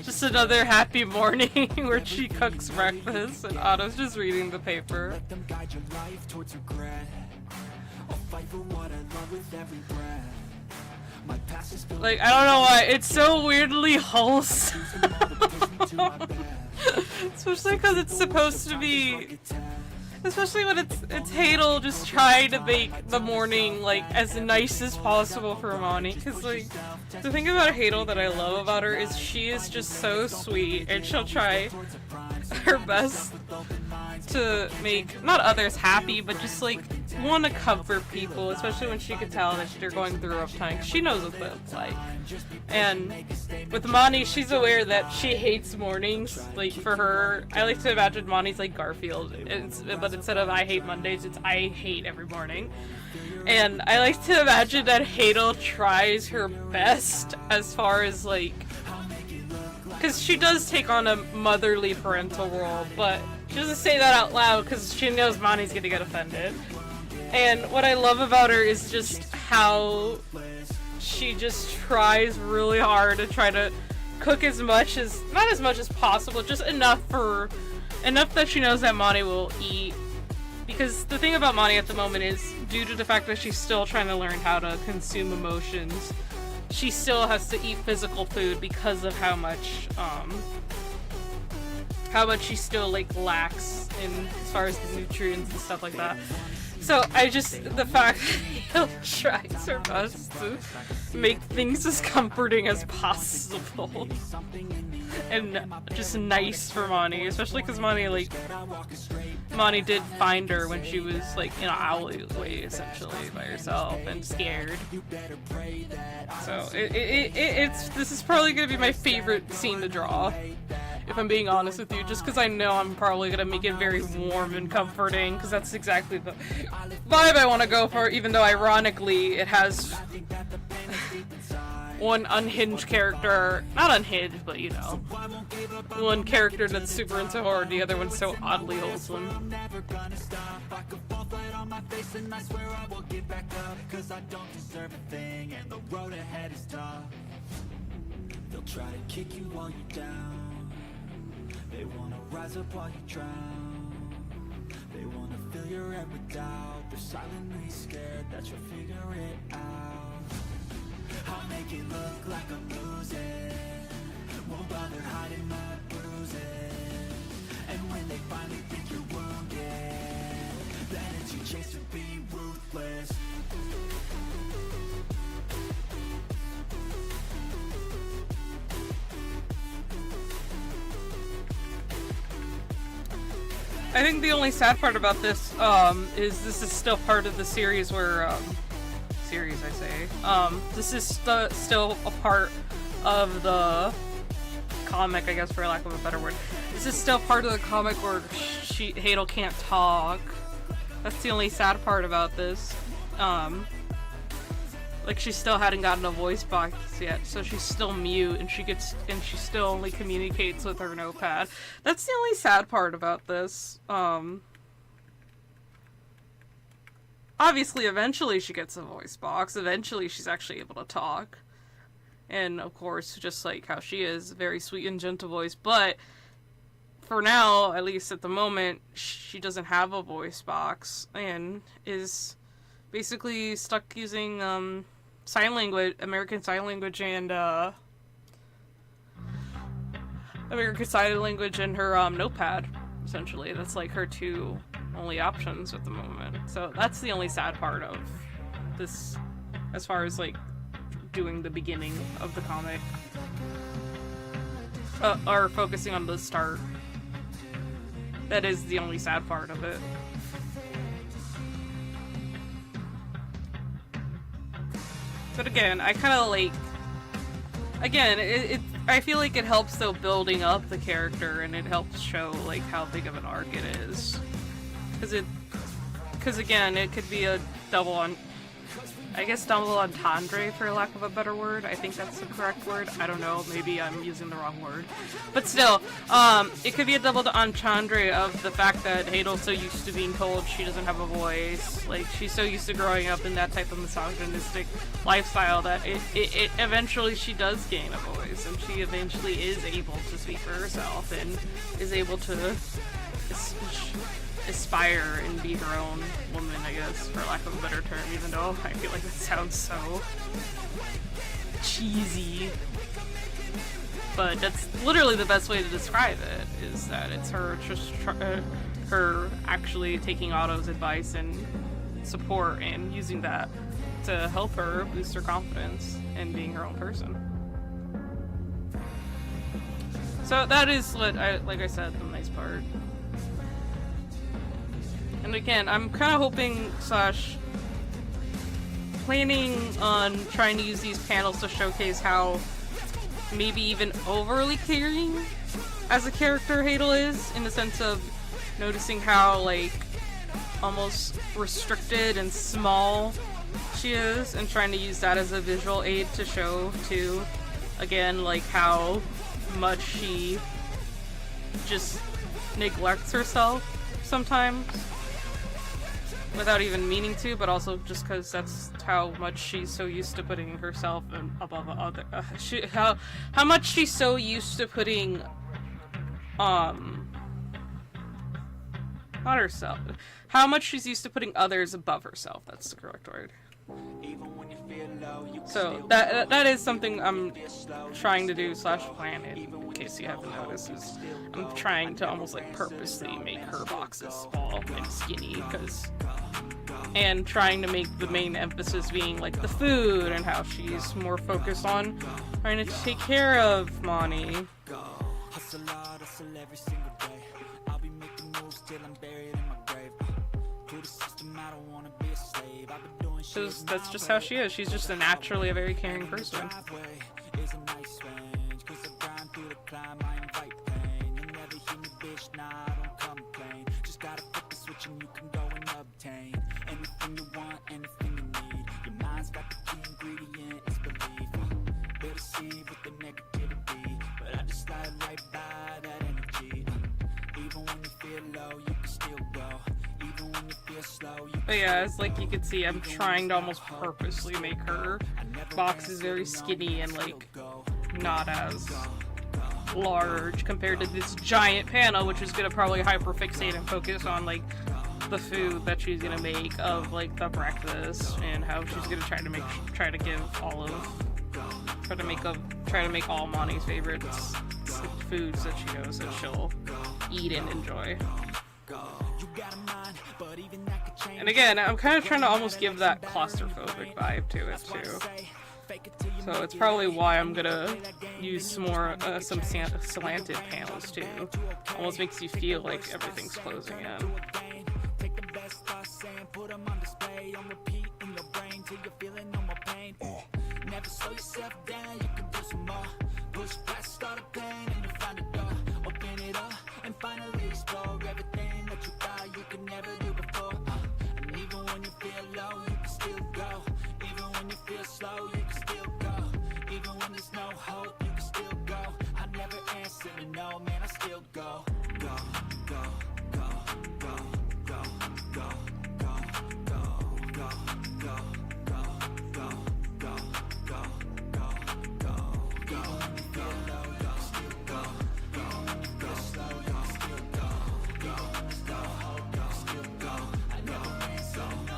S2: just another happy morning where she cooks breakfast and Otto's just reading the paper.
S3: Let them guide your life towards regret. I'll fight for what I love with every breath. My past is filled
S2: Like, I don't know why, it's so weirdly wholesome. Especially because it's supposed to be... Especially when it's Hadel just trying to make the morning, like, as nice as possible for Monty. Because, like, the thing about Hadel that I love about her is she is just so sweet, and she'll try her best to make not others happy, but just like want to comfort people, especially when she could tell that they're going through a rough time. She knows what it's like. And with Monty, she's aware that she hates mornings. Like for her, I like to imagine Monty's like Garfield, but instead of I hate Mondays, it's I hate every morning. And I like to imagine that Hadel tries her best as far as like, because she does take on a motherly parental role, but she doesn't say that out loud because she knows Monty's gonna get offended. And what I love about her is just how she just tries really hard to try to cook as much as, not as much as possible, just enough that she knows that Monty will eat. Because the thing about Monty at the moment is, due to the fact that she's still trying to learn how to consume emotions, she still has to eat physical food because of how much she still like lacks in as far as the nutrients and stuff like that. So the fact that he tries her best to make things as comforting as possible and just nice for Monty, especially because Monty did find her when she was like in an alleyway essentially by herself and scared. So this is probably gonna be my favorite scene to draw, if I'm being honest with you, just because I know I'm probably gonna make it very warm and comforting, because that's exactly the vibe I want to go for, even though ironically it has one unhinged character, not unhinged, but you know, one character that's super into horror, the other one's so oddly wholesome.
S3: They'll try to kick you while you're down. They wanna rise up while you drown. They wanna fill your head with doubt. They're silently scared that you'll figure it out. I'll make it look like I'm losing. Won't bother hiding my bruises. And when they finally think you're wounded, the energy chase to be ruthless.
S2: I think the only sad part about this is this is still part of the series where this is still a part of the comic, I guess, for lack of a better word. This is still part of the comic where Hadel can't talk. That's the only sad part about this. Like she still hadn't gotten a voice box yet, so she's still mute, and she still only communicates with her notepad. That's the only sad part about this. Obviously, eventually she gets a voice box. Eventually she's actually able to talk. And, of course, just like how she is, very sweet and gentle voice. But, for now, at least at the moment, she doesn't have a voice box. And is basically stuck using, American Sign Language and, her, notepad, essentially. That's, like, her two only options at the moment. So that's the only sad part of this, as far as like doing the beginning of the comic, or focusing on the start. That is the only sad part of it. But again, I kind of like, I feel like it helps though building up the character, and it helps show like how big of an arc it is. Because again, it could be a double entendre, for lack of a better word. I think that's the correct word. I don't know, maybe I'm using the wrong word. But still, it could be a double entendre of the fact that Hadel's so used to being told she doesn't have a voice. Like, she's so used to growing up in that type of misogynistic lifestyle that it eventually she does gain a voice, and she eventually is able to speak for herself, and is able to aspire and be her own woman, I guess, for lack of a better term, even though I feel like that sounds so cheesy. But that's literally the best way to describe it, is that it's her just her actually taking Otto's advice and support and using that to help her boost her confidence in being her own person. So that is what like I said, my nice part. And again, I'm kind of hoping / planning on trying to use these panels to showcase how maybe even overly caring as a character Hadel is, in the sense of noticing how, like, almost restricted and small she is, and trying to use that as a visual aid to show, too, again, like, how much she just neglects herself sometimes without even meaning to, but also just because that's how much she's so used to putting herself above other how much she's so used to putting not herself, how much she's used to putting others above herself. That's the correct word. So that is something I'm trying to do / plan, in case you haven't noticed, is I'm trying to almost like purposely make her boxes small and skinny, and trying to make the main emphasis being like the food and how she's more focused on trying to take care of Monty.
S4: Hustle hard, hustle every single day. I'll be making moves till I'm buried in my grave. To the system, I don't wanna be a slave. I've been doing shit.
S2: That's just how she is. She's just naturally a very caring person.
S4: Is a nice range, 'cause I grind through the climb, I invite pain. You never hear me, bitch, nah, I don't complain. Just gotta flip the switch and you can go and obtain anything you want, anything you need. Your mind's got the key ingredient, it's belief. They deceive with the negativity, but I just slide right by that energy. Even when you feel low, you can still go. Even when you feel slow, you
S2: But yeah, it's like you can see, I'm trying to almost purposely make her boxes very skinny and like not as large compared to this giant panel, which is gonna probably hyperfixate and focus on like the food that she's gonna make of like the breakfast, and how she's gonna try to make all Monty's favorites foods that she knows that she'll eat and enjoy. And again, I'm kind of trying to almost give that claustrophobic vibe to it too. So it's probably why I'm gonna use some more some slanted panels too. Almost makes you feel like everything's closing in.
S4: take the best thoughts and put them on display, on repeat in your brain till you're feeling no more pain. Never slow yourself down, you can do some more. Push past all the pain and you find a door. Open it up and finally explore everything that you thought you could never do before. And even when you feel low, you can still go. Even when you feel slow, you can still go. Even when there's no hope, you can still go. I never answer to no, man, I still go. Go, go, go, go, go, go, go, go, go, go, go, go, go, go, go, go. Even when you feel low, you can still go. Even when you feel slow, you can still go. Even when there's no hope, you can still go. I never answer to no, man, I still go.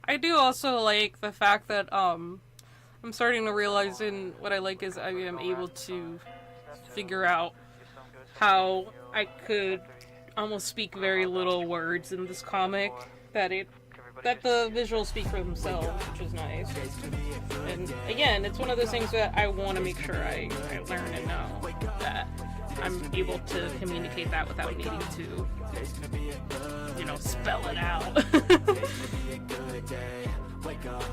S2: I do also like the fact that I'm starting to realize in what I like is I am able to figure out how I could almost speak very little words in this comic, that the visuals speak for themselves, which is nice. And again, it's one of those things that I want to make sure I learn and know, that I'm able to communicate that without needing to, spell it out.
S4: Wake up,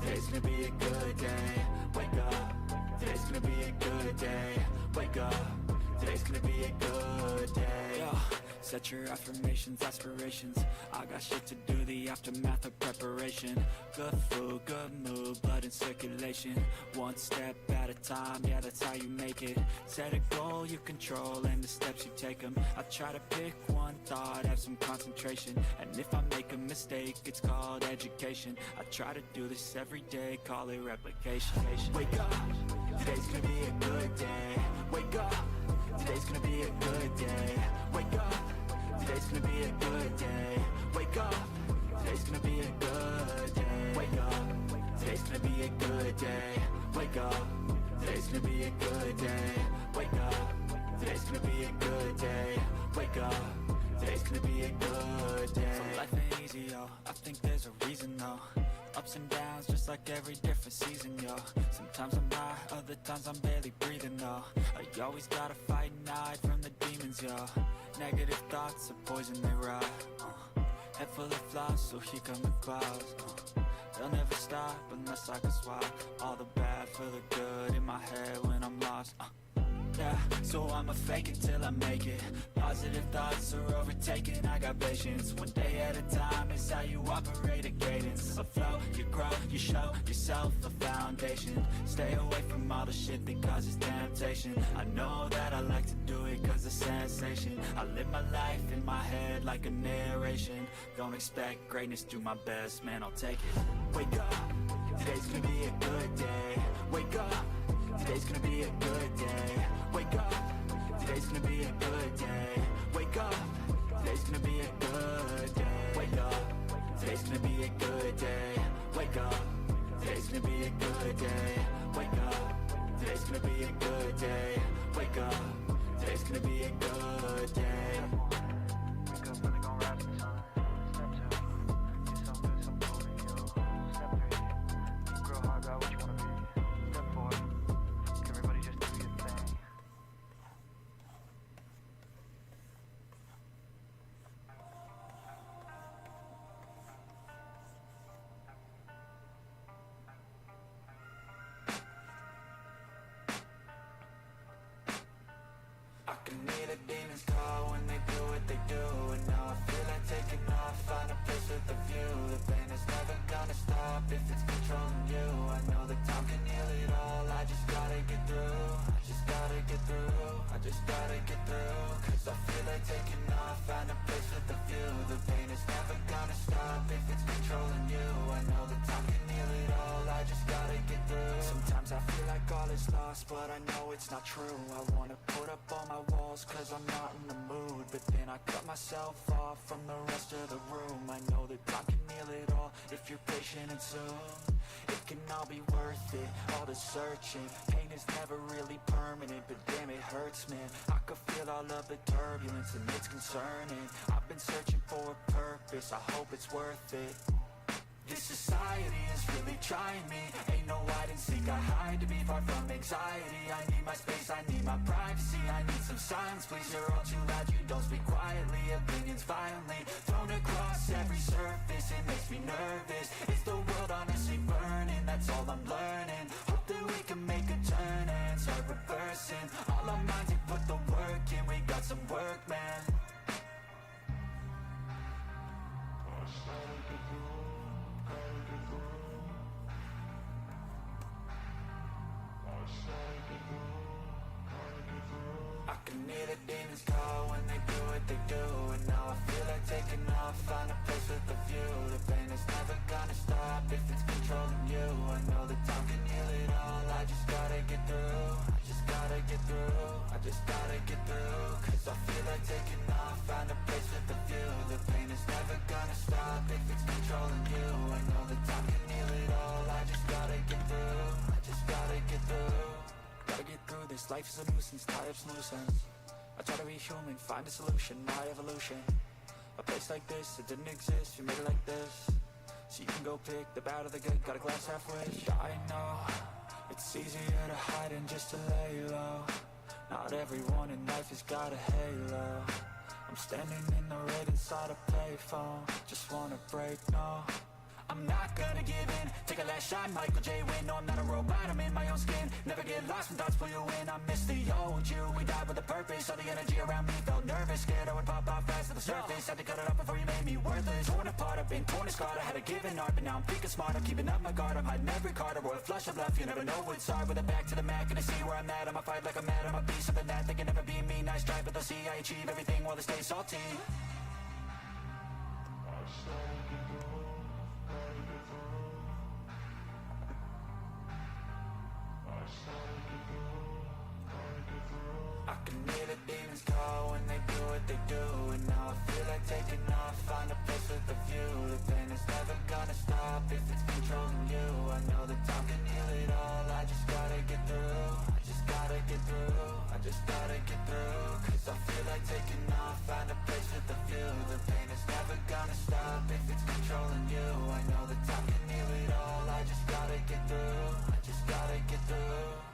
S4: today's gonna be a good day. Wake up, today's gonna be a good day. Wake up, today's gonna be a good day. Yo, set your affirmations, aspirations. I got shit to do, the aftermath of preparation. Good food, good mood, blood in circulation. One step at a time, yeah, that's how you make it. Set a goal you control and the steps you take them. I try to pick one thought, have some concentration. And if I make a mistake, it's called education. I try to do this every day, call it replication. Wake up, today's gonna be a good day. Wake up, today's gonna be a good day. Wake up, today's gonna be a good day. Wake up, today's gonna be a good day. Wake up, today's gonna be a good day. Wake up, today's gonna be a good day. Wake up, today's gonna be a good day. Wake up, today's gonna be a good day. So life ain't easy, yo, I think there's a reason, though. Ups and downs, just like every different season, yo. Sometimes I'm high, other times I'm barely breathing, though. I always gotta fight and hide from the demons, yo. Negative thoughts are poison, they rot. Head full of flies, so here come the clouds. They'll never stop unless I can swap all the bad for the good in my head when I'm lost. Yeah, so I'ma fake it till I make it. Positive thoughts are overtaken, I got patience. One day at a time is how you operate a cadence. A flow, you grow, you show yourself a foundation. Stay away from all the shit that causes temptation. I know that I like to do it cause it's sensation. I live my life in my head like a narration. Don't expect greatness, do my best, man, I'll take it. Wake up, today's gonna be a good day. Wake up, today's gonna be a good day. Wake up, today's gonna be a good day. Wake up, today's gonna be a good day. Wake up, today's gonna be a good day. Wake up, today's gonna be a good day. Wake up, today's gonna be a good day. Wake up, today's gonna be a good day.
S5: Wake up, really gon' rise to the sun. Step 2, do something good, something for you. Step 3, grow hard, got what you wanna be. Step 4, everybody just do your thing.
S4: I can hear the demons call when they do what they do. And now I feel like taking off, find a place with a view. The pain is never gonna stop if it's controlling you. I know that time can heal it all, I just gotta get through. I just gotta get through, I just gotta get through. Cause I feel like taking off, find a place with a view. The pain is never gonna stop if it's controlling you. I know that time can heal it all, I just gotta get through. Sometimes I feel like all is lost, but I know it's not true. I wanna put up all my walls cause I'm not in the mood. But then I cut myself off from the rest of the room. I know that time can heal it all if you're patient and soon. It can all be worth it, all the searching. Pain is never really permanent, but damn it hurts, man. I could feel all of the turbulence and it's concerning. I've been searching for a purpose, I hope it's worth it. This society is really trying me. Ain't no hide and seek, I hide to be far from anxiety. I need my space, I need my privacy. I need some silence, please, you're all too loud. You don't speak quietly, opinions violently thrown across every surface. It makes me nervous. Is the world honestly burning? That's all I'm learning. Hope that we can make a turn and start reversing. All our minds and put the work in. We got some work, man. I can hear the demons call when they do what they do. And now I feel like taking off, find a place with a view. The pain is never gonna stop if it's controlling you. I know that time can heal it all, I just gotta get through. I just gotta get through, I just gotta get through. Cause I feel like taking off, find a place with a view. The pain is never gonna stop if it's controlling you. I know that time can heal it all, I just gotta get through. I just gotta get through. Gotta get through this, life is a nuisance, tie up some loose ends. I try to be human, find a solution, my evolution. A place like this, it didn't exist, we made it like this. So you can go pick the bad or the good, got a glass halfway. I know, it's easier to hide than just to lay low. Not everyone in life has got a halo. I'm standing in the red inside a payphone. Just wanna break, no, I'm not gonna give in. Take a last shot, Michael J. Win. No, I'm not a robot, I'm in my own skin. Never get lost when thoughts pull you in. I miss the old you, we died with a purpose. All the energy around me felt nervous. Scared I would pop off fast to the surface. Had to cut it off before you made me worthless. Torn apart, I've been torn and scarred. I had a given art, but now I'm thinking smart. I'm keeping up my guard, I'm hiding every card. A royal flush of love, you never know what's hard. With a back to the mat, gonna see where I'm at. I'ma fight like I'm mad, I'ma be something that they can never be me. Nice try, but they'll see I achieve everything while they stay salty. I can hear the
S3: demons call when they do what they do. And now I feel like taking off, find a place with a view. The pain is never gonna stop if it's controlling you. I know that time can heal it all, I just gotta get through. I just gotta get through, I just gotta get through. Cause I feel like taking off, find a place with a view. The pain is never gonna stop if it's controlling you. I know that time can heal it all, I just gotta get through. I just gotta get through.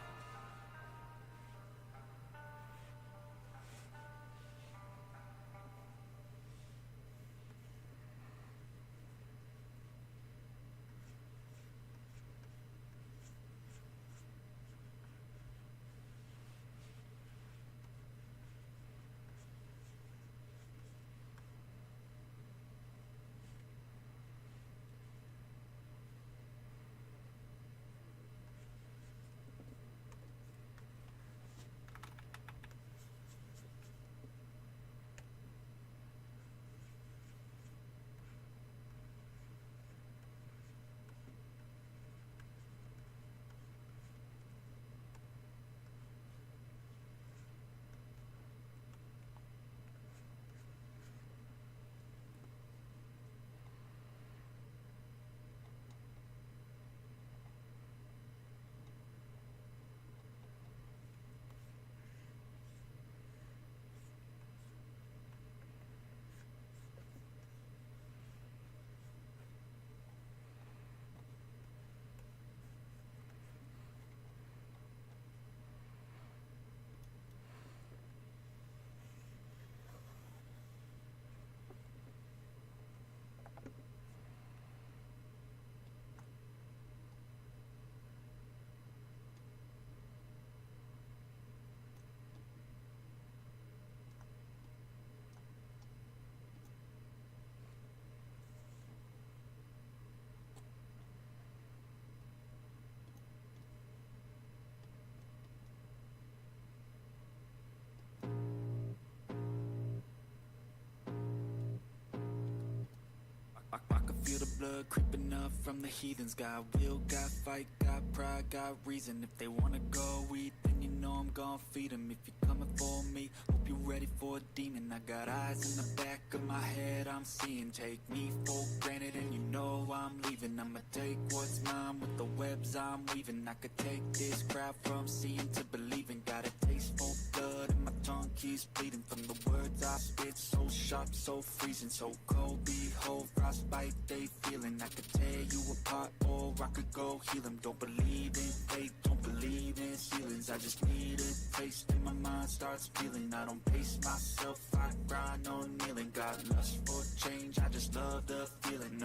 S3: I can feel the blood creeping up from the heathens. Got will, got fight, got pride, got reason. If they wanna go eat, then you know I'm gon' feed them. If you're coming for me, hope you're ready for a demon. I got eyes in the back of my head, I'm seeing. Take me for granted and you know I'm leaving. I'ma take what's mine with the webs I'm weaving. I could take this crowd from seeing to believing. Got a taste for blood and my tongue keeps bleeding. From the words I spit, so sharp, so freezing. So cold, behold, frostbite they feeling. I could tear you apart or I could go heal them. Don't believe in fate, don't believe in ceilings. I just need a taste and my mind starts feeling. I don't pace myself, I grind on kneeling. Got lust for change, I just love the feeling.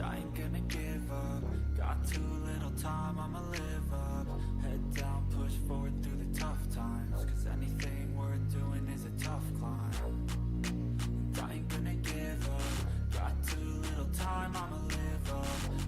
S3: I ain't gonna give up. Got too little time, I'ma live up. Head down, push forward through the tough times. Cause anything worth doing is a tough climb. I ain't gonna give up. Got too little time, I'ma live up.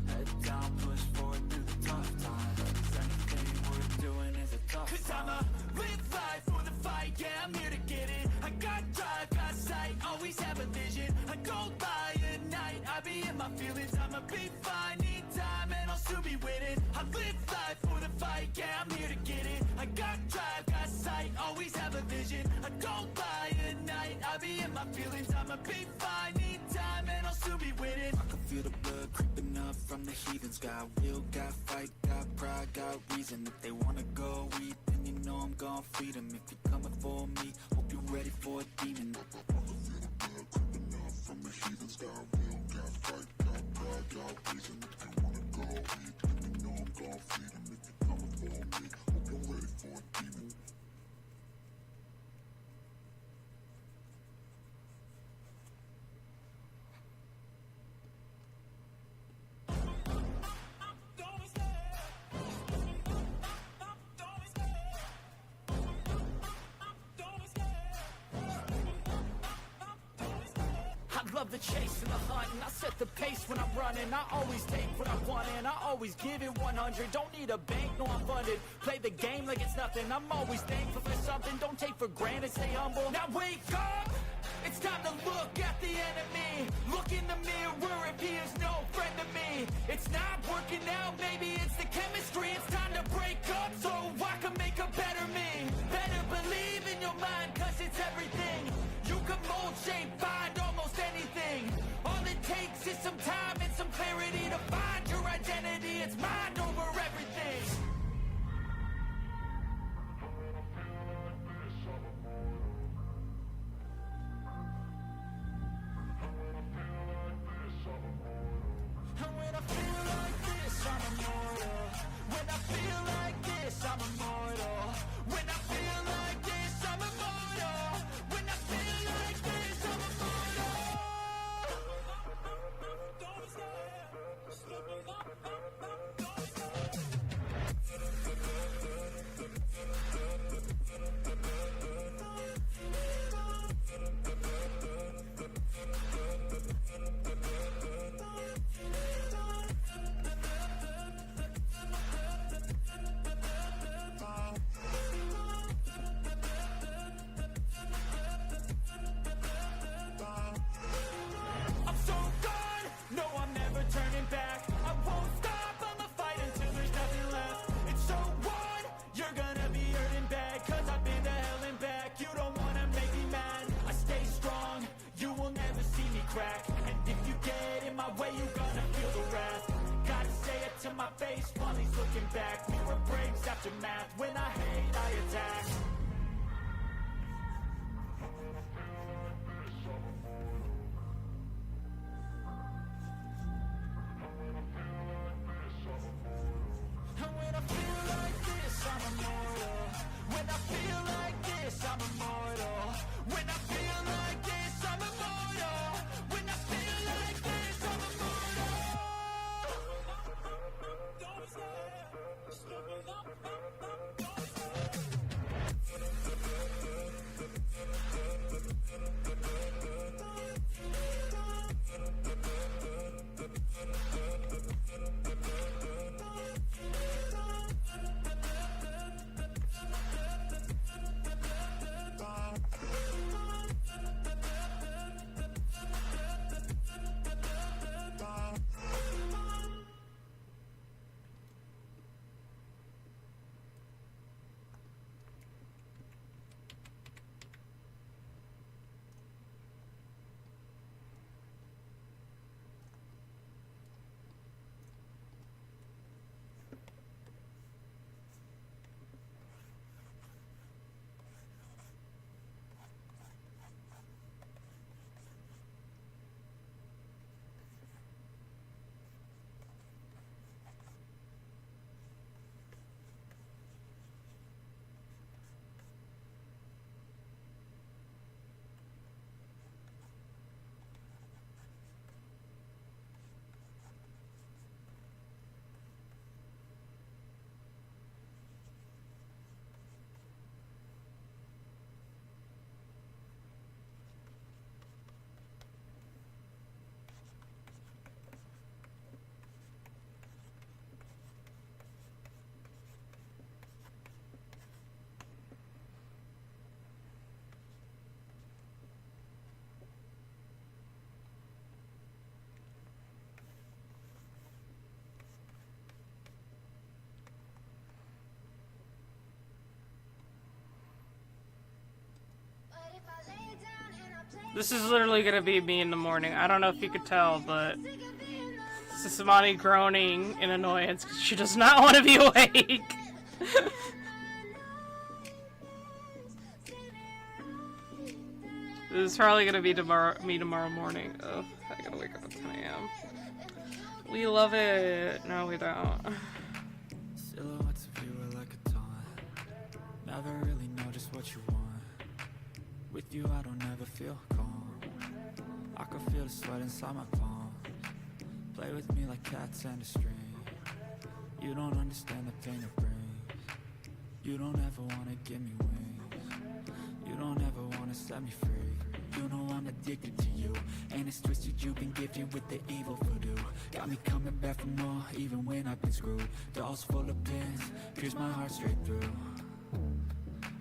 S3: Head down, push forward through the tough times. Cause anything worth doing is a tough climb. Cause I'ma live life for the fight, yeah, I'm here to get it. I got drive, got sight, always have a vision. I go by at night, I be in my feelings. I'ma be fine, need time, and I'll soon be winning. I live life for the fight, yeah, I'm here to get it. I got drive, got sight, always have a vision. I go by at night, I be in my feelings. I'ma be fine, need time, and I'll soon be winning. I can feel the blood creeping up from the heathens. Got will, got fight, got pride, got reason. If they wanna go eat, then you know I'm gon' feed them. If you're coming for me, hope you're ready for a demon. I can feel the blood creeping up from the heathens. Got will, got fight, got pride, got reason. If they wanna go eat, then you know I'm gon' feed them. If you're coming for me, hope you're ready for a demon.
S4: I love the chase and the hunt, and I set the pace when I'm running. I always take what I want and I always give it 100. Don't need a bank, no, I'm funded. Play the game like it's nothing. I'm always thankful for something. Don't take for granted, stay humble. Now wake up! It's time to look at the enemy. Look in the mirror if he is no friend to me. It's not working out, maybe it's the chemistry. It's time to break up so I can make a better me. Better believe it. mind, cause it's everything. You can mold, shape, find almost anything. All it takes is some time and some clarity to find your identity. It's mind over everything. And when I feel like this, I'm immortal. When I feel like this, I'm immortal. When I feel like this, I'm immortal. When I feel like this, I'm immortal. Don't stop. I'm so gone, no, I'm never turning back. I won't stop, I'ma fight until there's nothing left. It's so on, you're gonna be hurting bad, cause I've been to hell and back. You don't wanna make me mad, I stay strong, you will never see me crack. And if you get in my way, you're gonna feel the wrath. Gotta say it to my face while he's looking back. Mirror breaks after math, when I hate, I attack. And when I feel like this, I'm immortal. When I feel like this, I'm immortal. When I feel like this, I'm immortal. When I feel like this, I'm immortal. Don't
S2: This is literally gonna be me in the morning. I don't know if you could tell, but this is Samani groaning in annoyance because she does not want to be awake. This is probably gonna be me tomorrow morning. Oh, I gotta wake up at 10 a.m. We love it. No, we don't.
S3: Silhouettes of you are like a taunt. Never really know just what you want. With you I don't ever feel calm. I can feel the sweat inside my palms. Play with me like cats and a string. You don't understand the pain it brings. You don't ever wanna give me wings. You don't ever wanna set me free. You know I'm addicted to you, and it's twisted. You've been gifted with the evil voodoo. Got me coming back for more, even when I've been screwed. Dolls full of pins, pierce my heart straight through.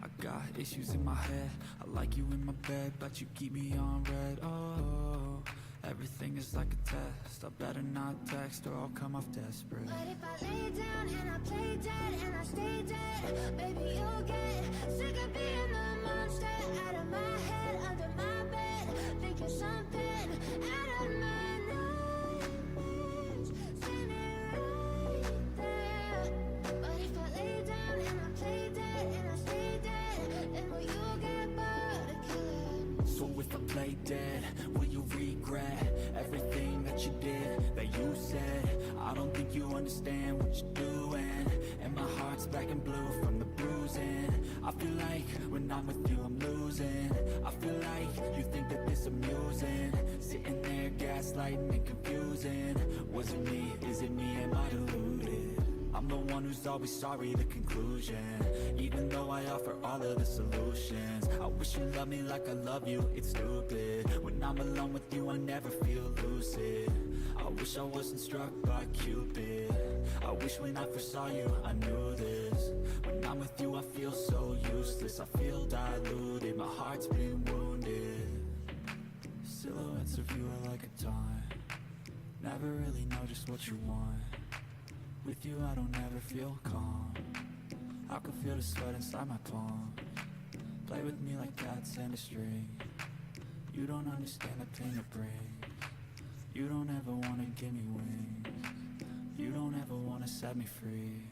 S3: I got issues in my head. I like you in my bed, but you keep me on red. Oh, everything Everything is like a test. I better not text or I'll come off desperate.
S1: But if I lay down and I play dead and I stay dead, baby, you'll get sick of being the monster out of my head, under my bed, thinking something out of my nightmares, standing right there. But if I lay down and I play dead and I stay dead, then will you get bored of killing?
S3: So if I play dead, will you regret everything that you did, that you said? I don't think you understand what you're doing, and my heart's black and blue from the bruising. I feel like when I'm with you I'm losing. I feel like you think that this amusing, sitting there gaslighting and confusing. Was it me? Is it me? Am I deluded? I'm the one who's always sorry, the conclusion. Even though I offer all of the solutions, I wish you loved me like I love you, it's stupid. When I'm alone with you I never feel lucid. I wish I wasn't struck by Cupid. I wish when I first saw you I knew this. When I'm with you I feel so useless, I feel diluted, my heart's been wounded. Silhouettes of you are like a taunt, never really know just what you want. With you I don't ever feel calm, I can feel the sweat inside my palm. Play with me like cats and a string, you don't understand the pain it brings. You don't ever wanna give me wings, you don't ever wanna set me free.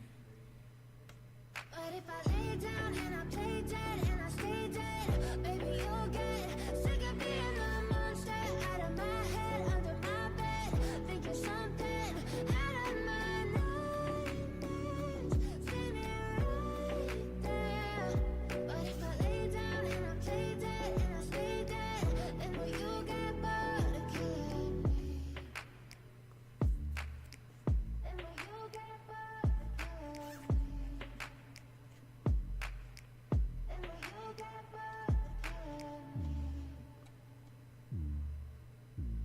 S1: But if I lay down and I play dead and I stay dead, baby, you'll get sick of being the monster out of my head, under my bed, thinking something out of my nightmares, standing right there. But if I lay down and I play dead and I stay dead, then will you get bored of killing me? Then will you get bored of killing me? And will you get bored of killing me?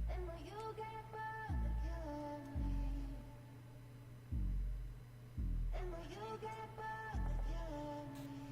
S1: And will you get bored of killing me? And will you get bored of killing me?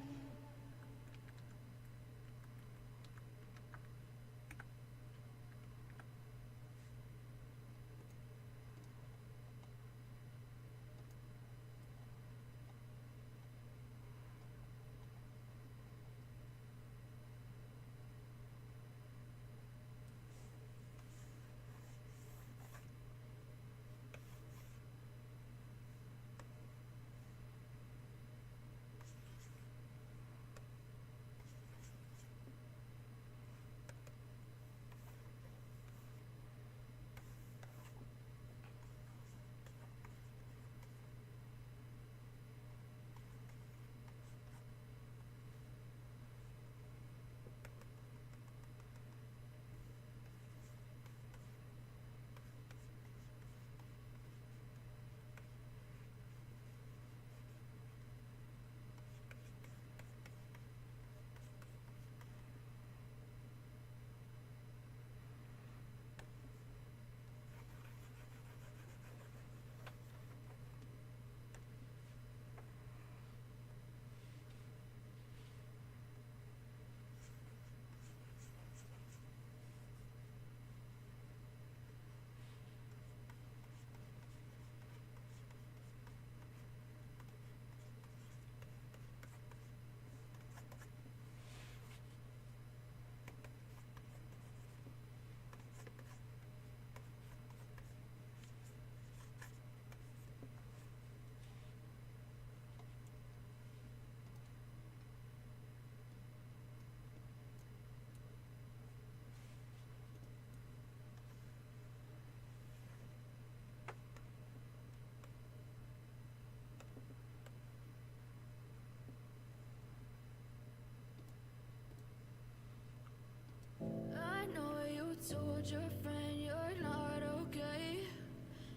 S1: I know you told your friend you're not okay,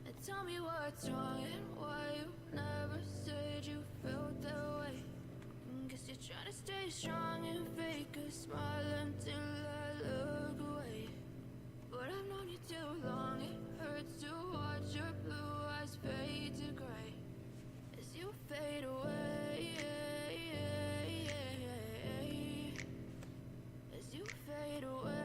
S1: and tell me what's wrong and why you never said you felt that way. Guess you're trying to stay strong and fake a smile until I look away. But I've known you too long, it hurts to watch your blue eyes fade to gray as you fade away. As you fade away.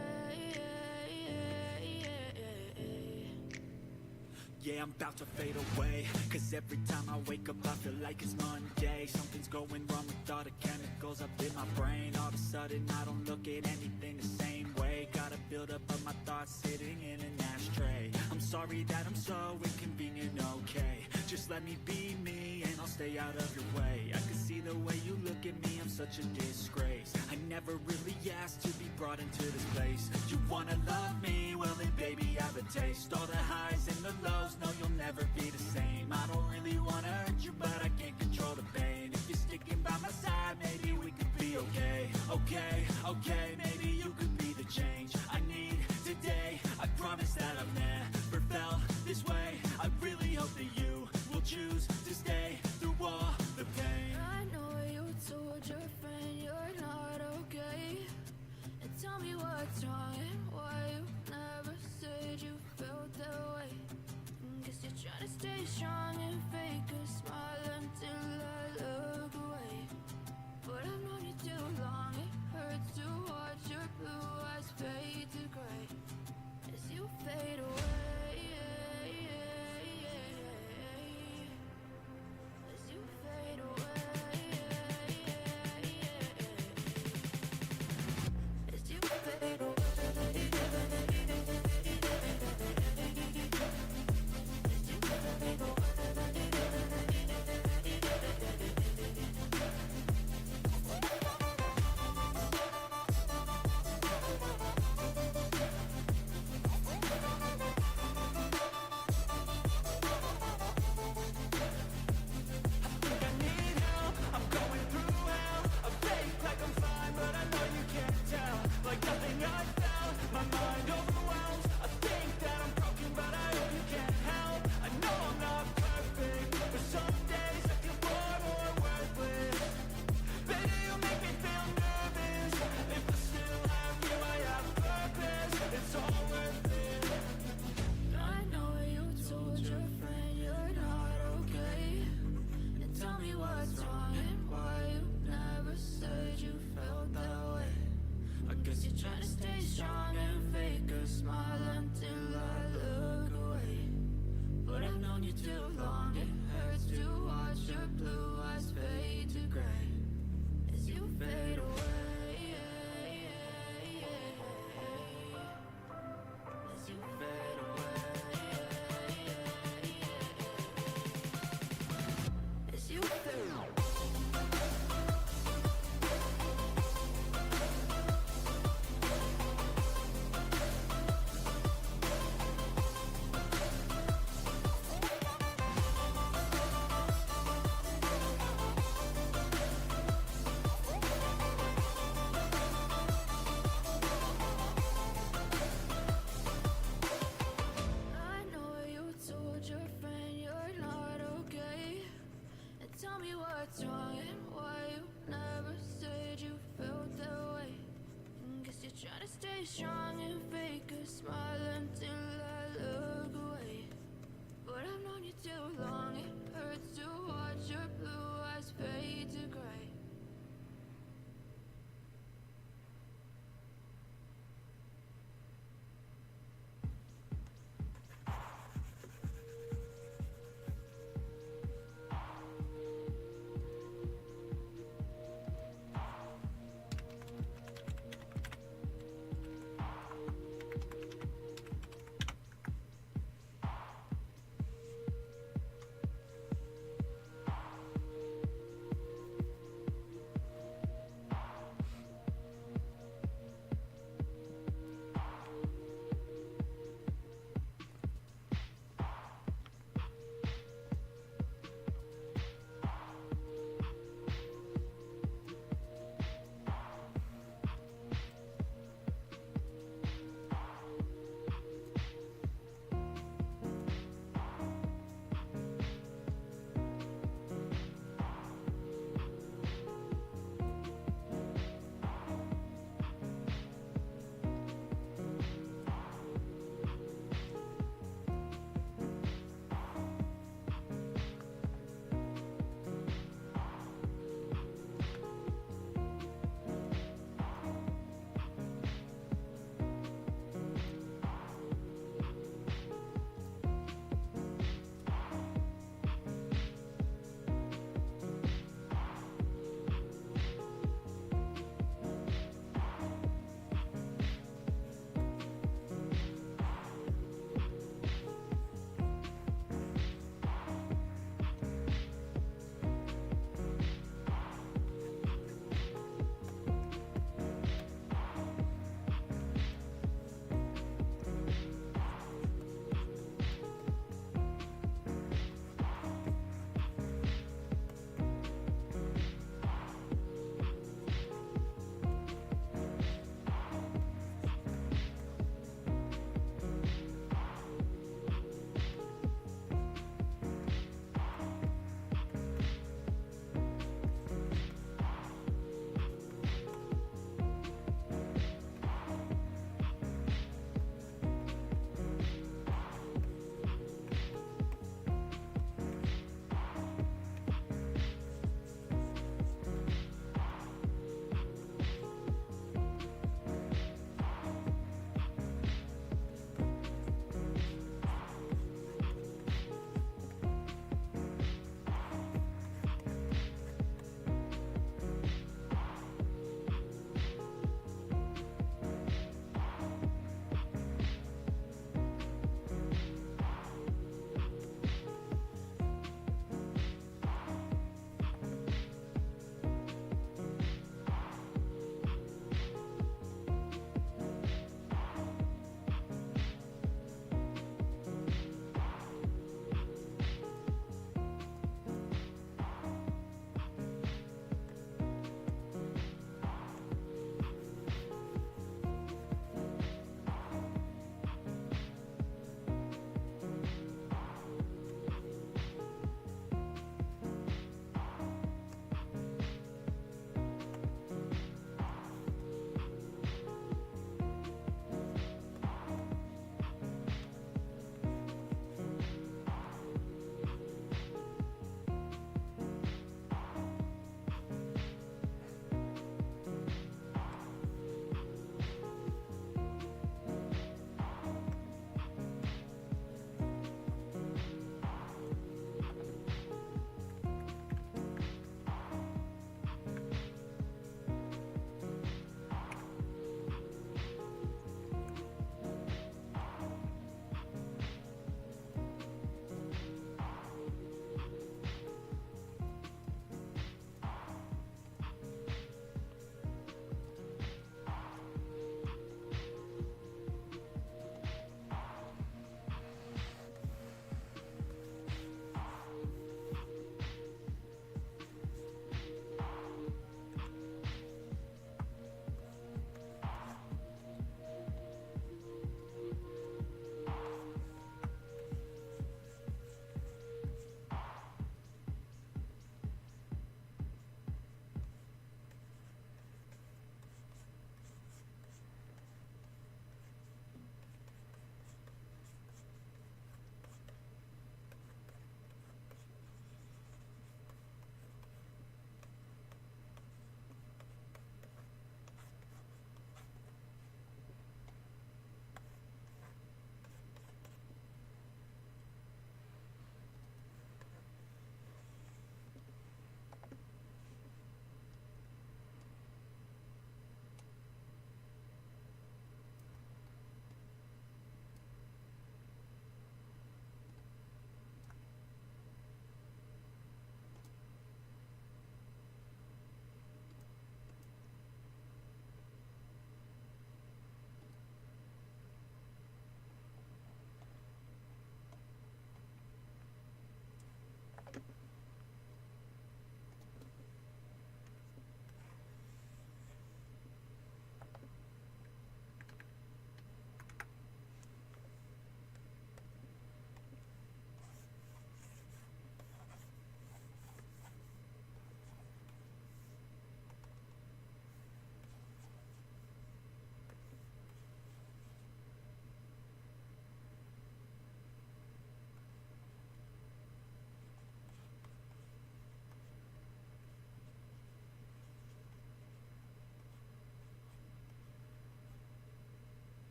S4: Yeah, I'm about to fade away. Cause every time I wake up I feel like it's Monday. Something's going wrong with all the chemicals up in my brain. All of a sudden I don't look at anything the same way. Got a buildup of my thoughts sitting in an ashtray. I'm sorry that I'm so inconvenient, okay. Just let me be me and I'll stay out of your way. I can see the way you look at me, I'm such a disgrace. I never really asked to be brought into this place. You wanna love me? Well then baby I have a taste. All the highs and the lows, no you'll never be the same. I don't really wanna hurt you but I can't control the pain. If you're sticking by my side, maybe we could be okay. Okay, okay, maybe you could be the change I need today. I promise that I've never felt this way. I really hope that you will choose to stay through all the pain.
S1: I know you told your friend you're not okay. And tell me what's wrong and why you never said you felt that way. Guess you're trying to stay strong and fake a smile until I look away. But I've known you too long, it hurts to watch your blue eyes fade to gray as you fade away. As you fade away. As you fade away. I know you told your friend you're not okay. And tell me what's wrong and why you never said you felt that way. I guess you're trying to stay strong and fake a smile until I look away. But I've known you too long, it hurts to watch your blue eyes fade to gray as you fade away. As you fade away. As you fade away. I know you told your friend you're not okay. And tell me what's wrong and why you never said you felt that way. Guess you're trying to stay strong and fake a smile until I look away. But I've known you too long, it hurts to watch your blue eyes fade to gray.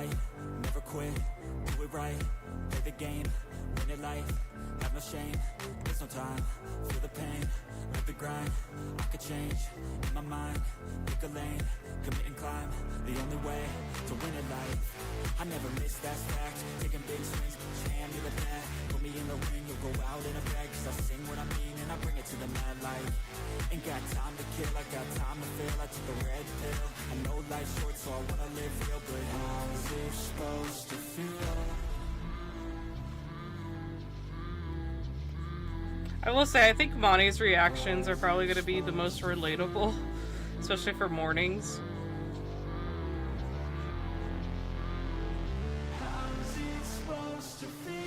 S4: fight, never quit, do it right, play the game, win it life, have no shame, there's no time, feel the pain, live the grind, I could change, in my mind, pick a lane, commit and climb, the only way to win at life. I never miss, that's fact, taking big swings, hand me the bat, put me in the ring, you'll go out in a bag, cause I sing what I mean and I bring it to the mad light. Ain't got time to kill, I got time to feel, I took the red pill, I know life's short so I wanna live real, but how's it supposed to feel?
S2: I will say, I think Monty's reactions are probably going to be the most relatable, especially for mornings.
S3: How's it supposed to feel?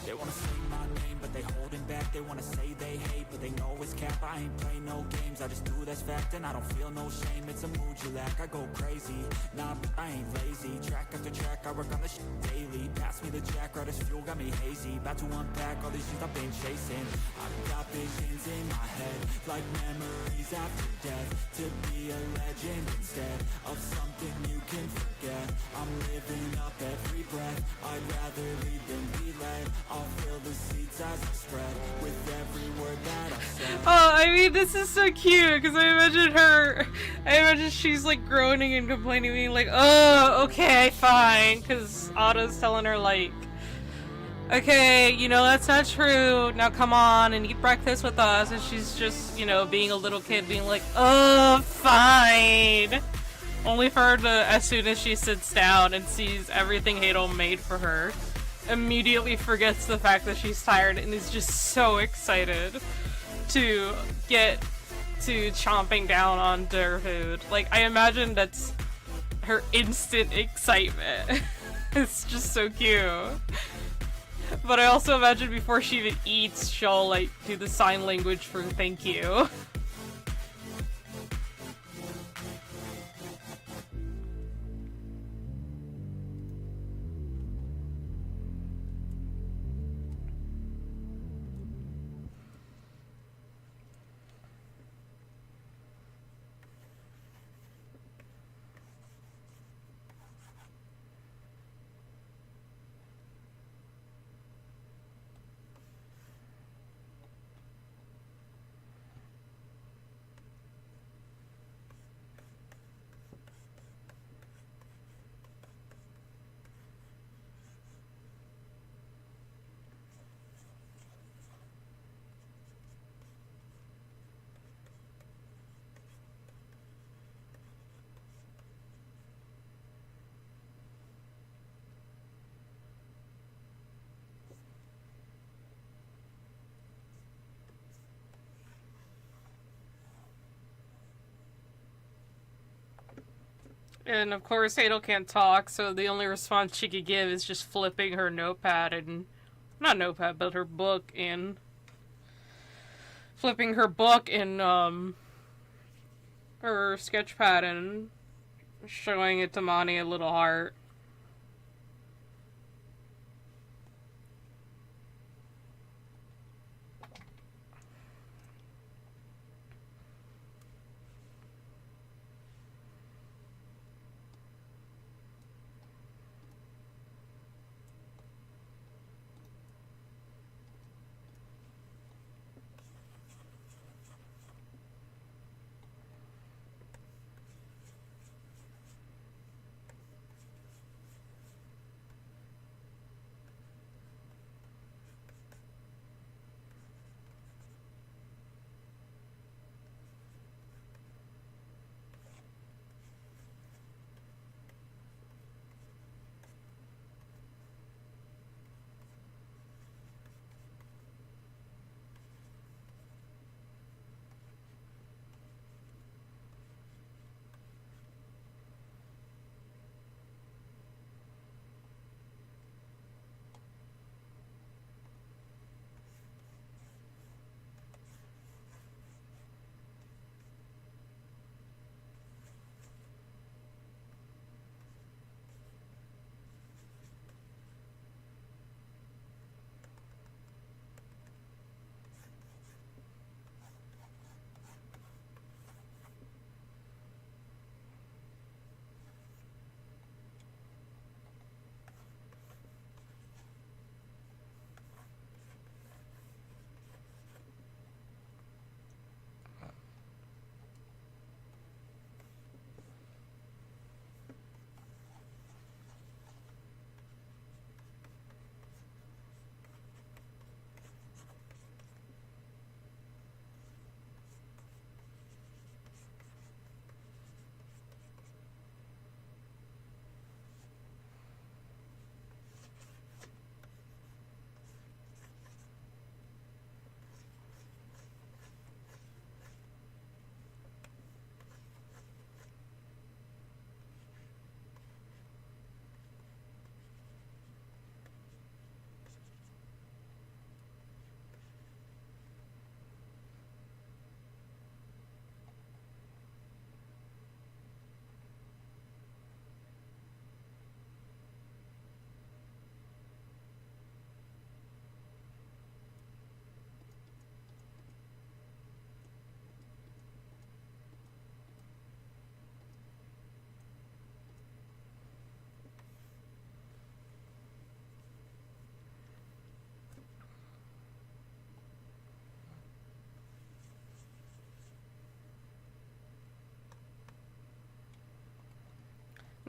S4: They wanna say my name, but they holding back. They wanna say they hate, but they know it's cap. I ain't play no games, I just do that's fact. And I don't feel no shame, it's a mood you lack. I go crazy, nah, but I ain't lazy. Track after track, I work on this shit daily. Pass me the jack, right as fuel, got me hazy. About to unpack all these things I've been chasing. I've got visions in my head, like memories after death. To be a legend instead of something you can forget. I'm living up every breath, I'd rather lead than be led. I'll fill the seats as I spread with every word that I said.
S2: Oh, I mean, this is so cute, because I imagine she's, like, groaning and complaining, being like, oh, okay, fine, because Otto's telling her, like, okay, you know, that's not true, now come on and eat breakfast with us, and she's just, you know, being a little kid, being like, oh, fine, only for her to, as soon as she sits down and sees everything Hadel made for her, immediately forgets the fact that she's tired and is just so excited to get to chomping down on their food. Like, I imagine that's her instant excitement. It's just so cute. But I also imagine before she even eats, she'll, like, do the sign language for thank you. And of course, Hadel can't talk, so the only response she could give is just flipping her notepad and... not notepad, but her book in... flipping her book in, her sketch pad and showing it to Monty a little heart.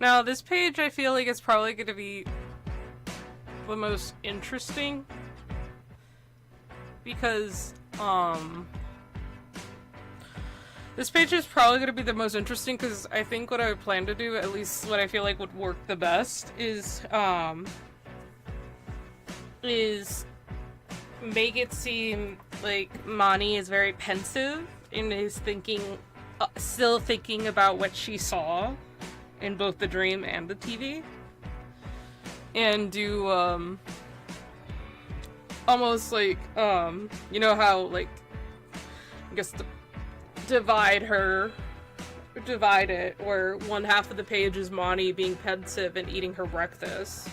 S2: Now, this page I feel like is probably going to be the most interesting because, this page is probably going to be the most interesting because I think what I plan to do, at least what I feel like would work the best, is make it seem like Mani is very pensive and is thinking, still thinking about what she saw in both the dream and the TV. And do, almost like, you know how, like, I guess divide it, where one half of the page is Mani being pensive and eating her breakfast,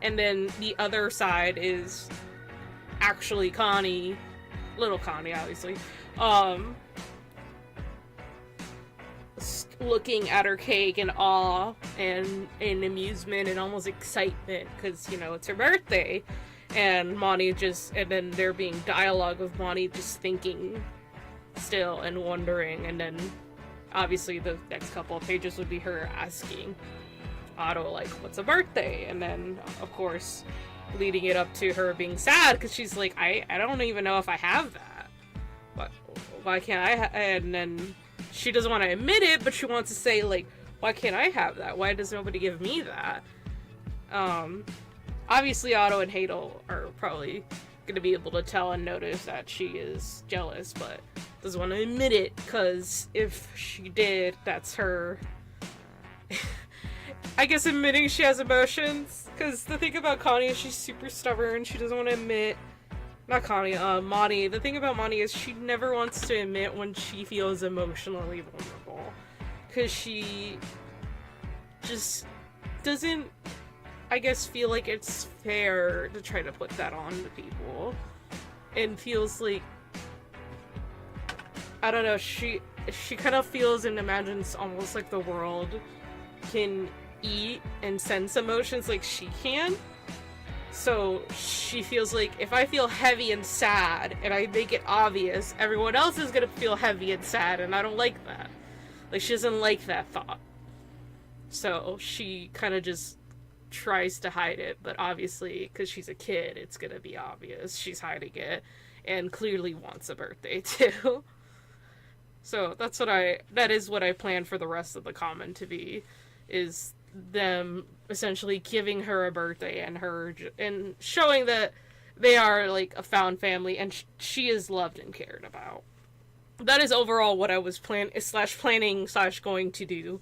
S2: and then the other side is actually Connie, little Connie, obviously, looking at her cake in awe and in amusement and almost excitement because, you know, it's her birthday, and Mani and then there being dialogue of Mani just thinking still and wondering, and then obviously the next couple of pages would be her asking Otto, like, what's a birthday? And then, of course, leading it up to her being sad because she's like, I don't even know if I have that. Why can't I? And then she doesn't want to admit it, but she wants to say, like, why can't I have that? Why does nobody give me that? Obviously Otto and Hadel are probably going to be able to tell and notice that she is jealous, but doesn't want to admit it, because if she did, that's her I guess admitting she has emotions, because the thing about Connie is she's super stubborn. She doesn't want to admit, not Connie, Mani. The thing about Mani is she never wants to admit when she feels emotionally vulnerable, because she just doesn't, I guess, feel like it's fair to try to put that on to people, and feels like, I don't know, she kind of feels and imagines almost like the world can eat and sense emotions like she can. So she feels like, if I feel heavy and sad and I make it obvious, everyone else is gonna feel heavy and sad, and I don't like that. Like, she doesn't like that thought. So she kind of just tries to hide it, but obviously, because she's a kid, it's gonna be obvious she's hiding it, and clearly wants a birthday too. So that is what I plan for the rest of the common to be, is them essentially giving her a birthday and showing that they are like a found family and she is loved and cared about. That is overall what I was planning / going to do.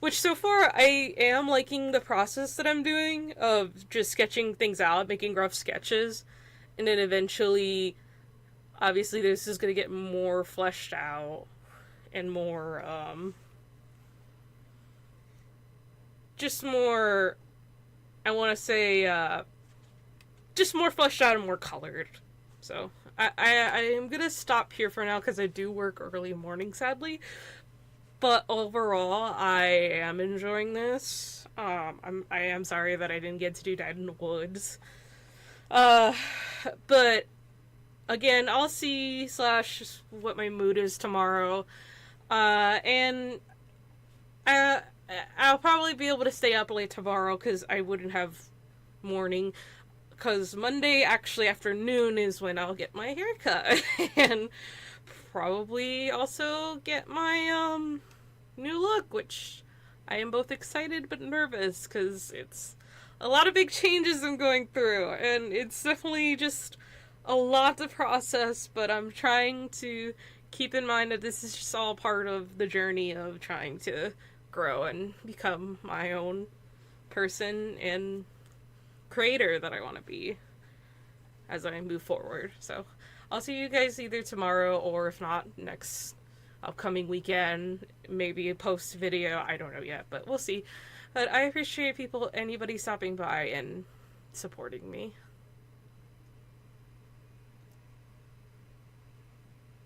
S2: Which so far I am liking the process that I'm doing of just sketching things out, making rough sketches, and then eventually, obviously this is going to get more fleshed out and more, just more, I want to say, just more fleshed out and more colored. So, I am going to stop here for now because I do work early morning, sadly. But overall, I am enjoying this. I am sorry that I didn't get to do Died in the Woods. But, again, I'll see / what my mood is tomorrow. And I'll probably be able to stay up late tomorrow because I wouldn't have morning. Because Monday, actually, afternoon is when I'll get my haircut. And probably also get my, new look, which I am both excited but nervous because it's a lot of big changes I'm going through. And it's definitely just a lot to process, but I'm trying to keep in mind that this is just all part of the journey of trying to grow and become my own person and creator that I want to be as I move forward. So I'll see you guys either tomorrow or if not next upcoming weekend, maybe a post video, I don't know yet, but we'll see. But I appreciate anybody stopping by and supporting me.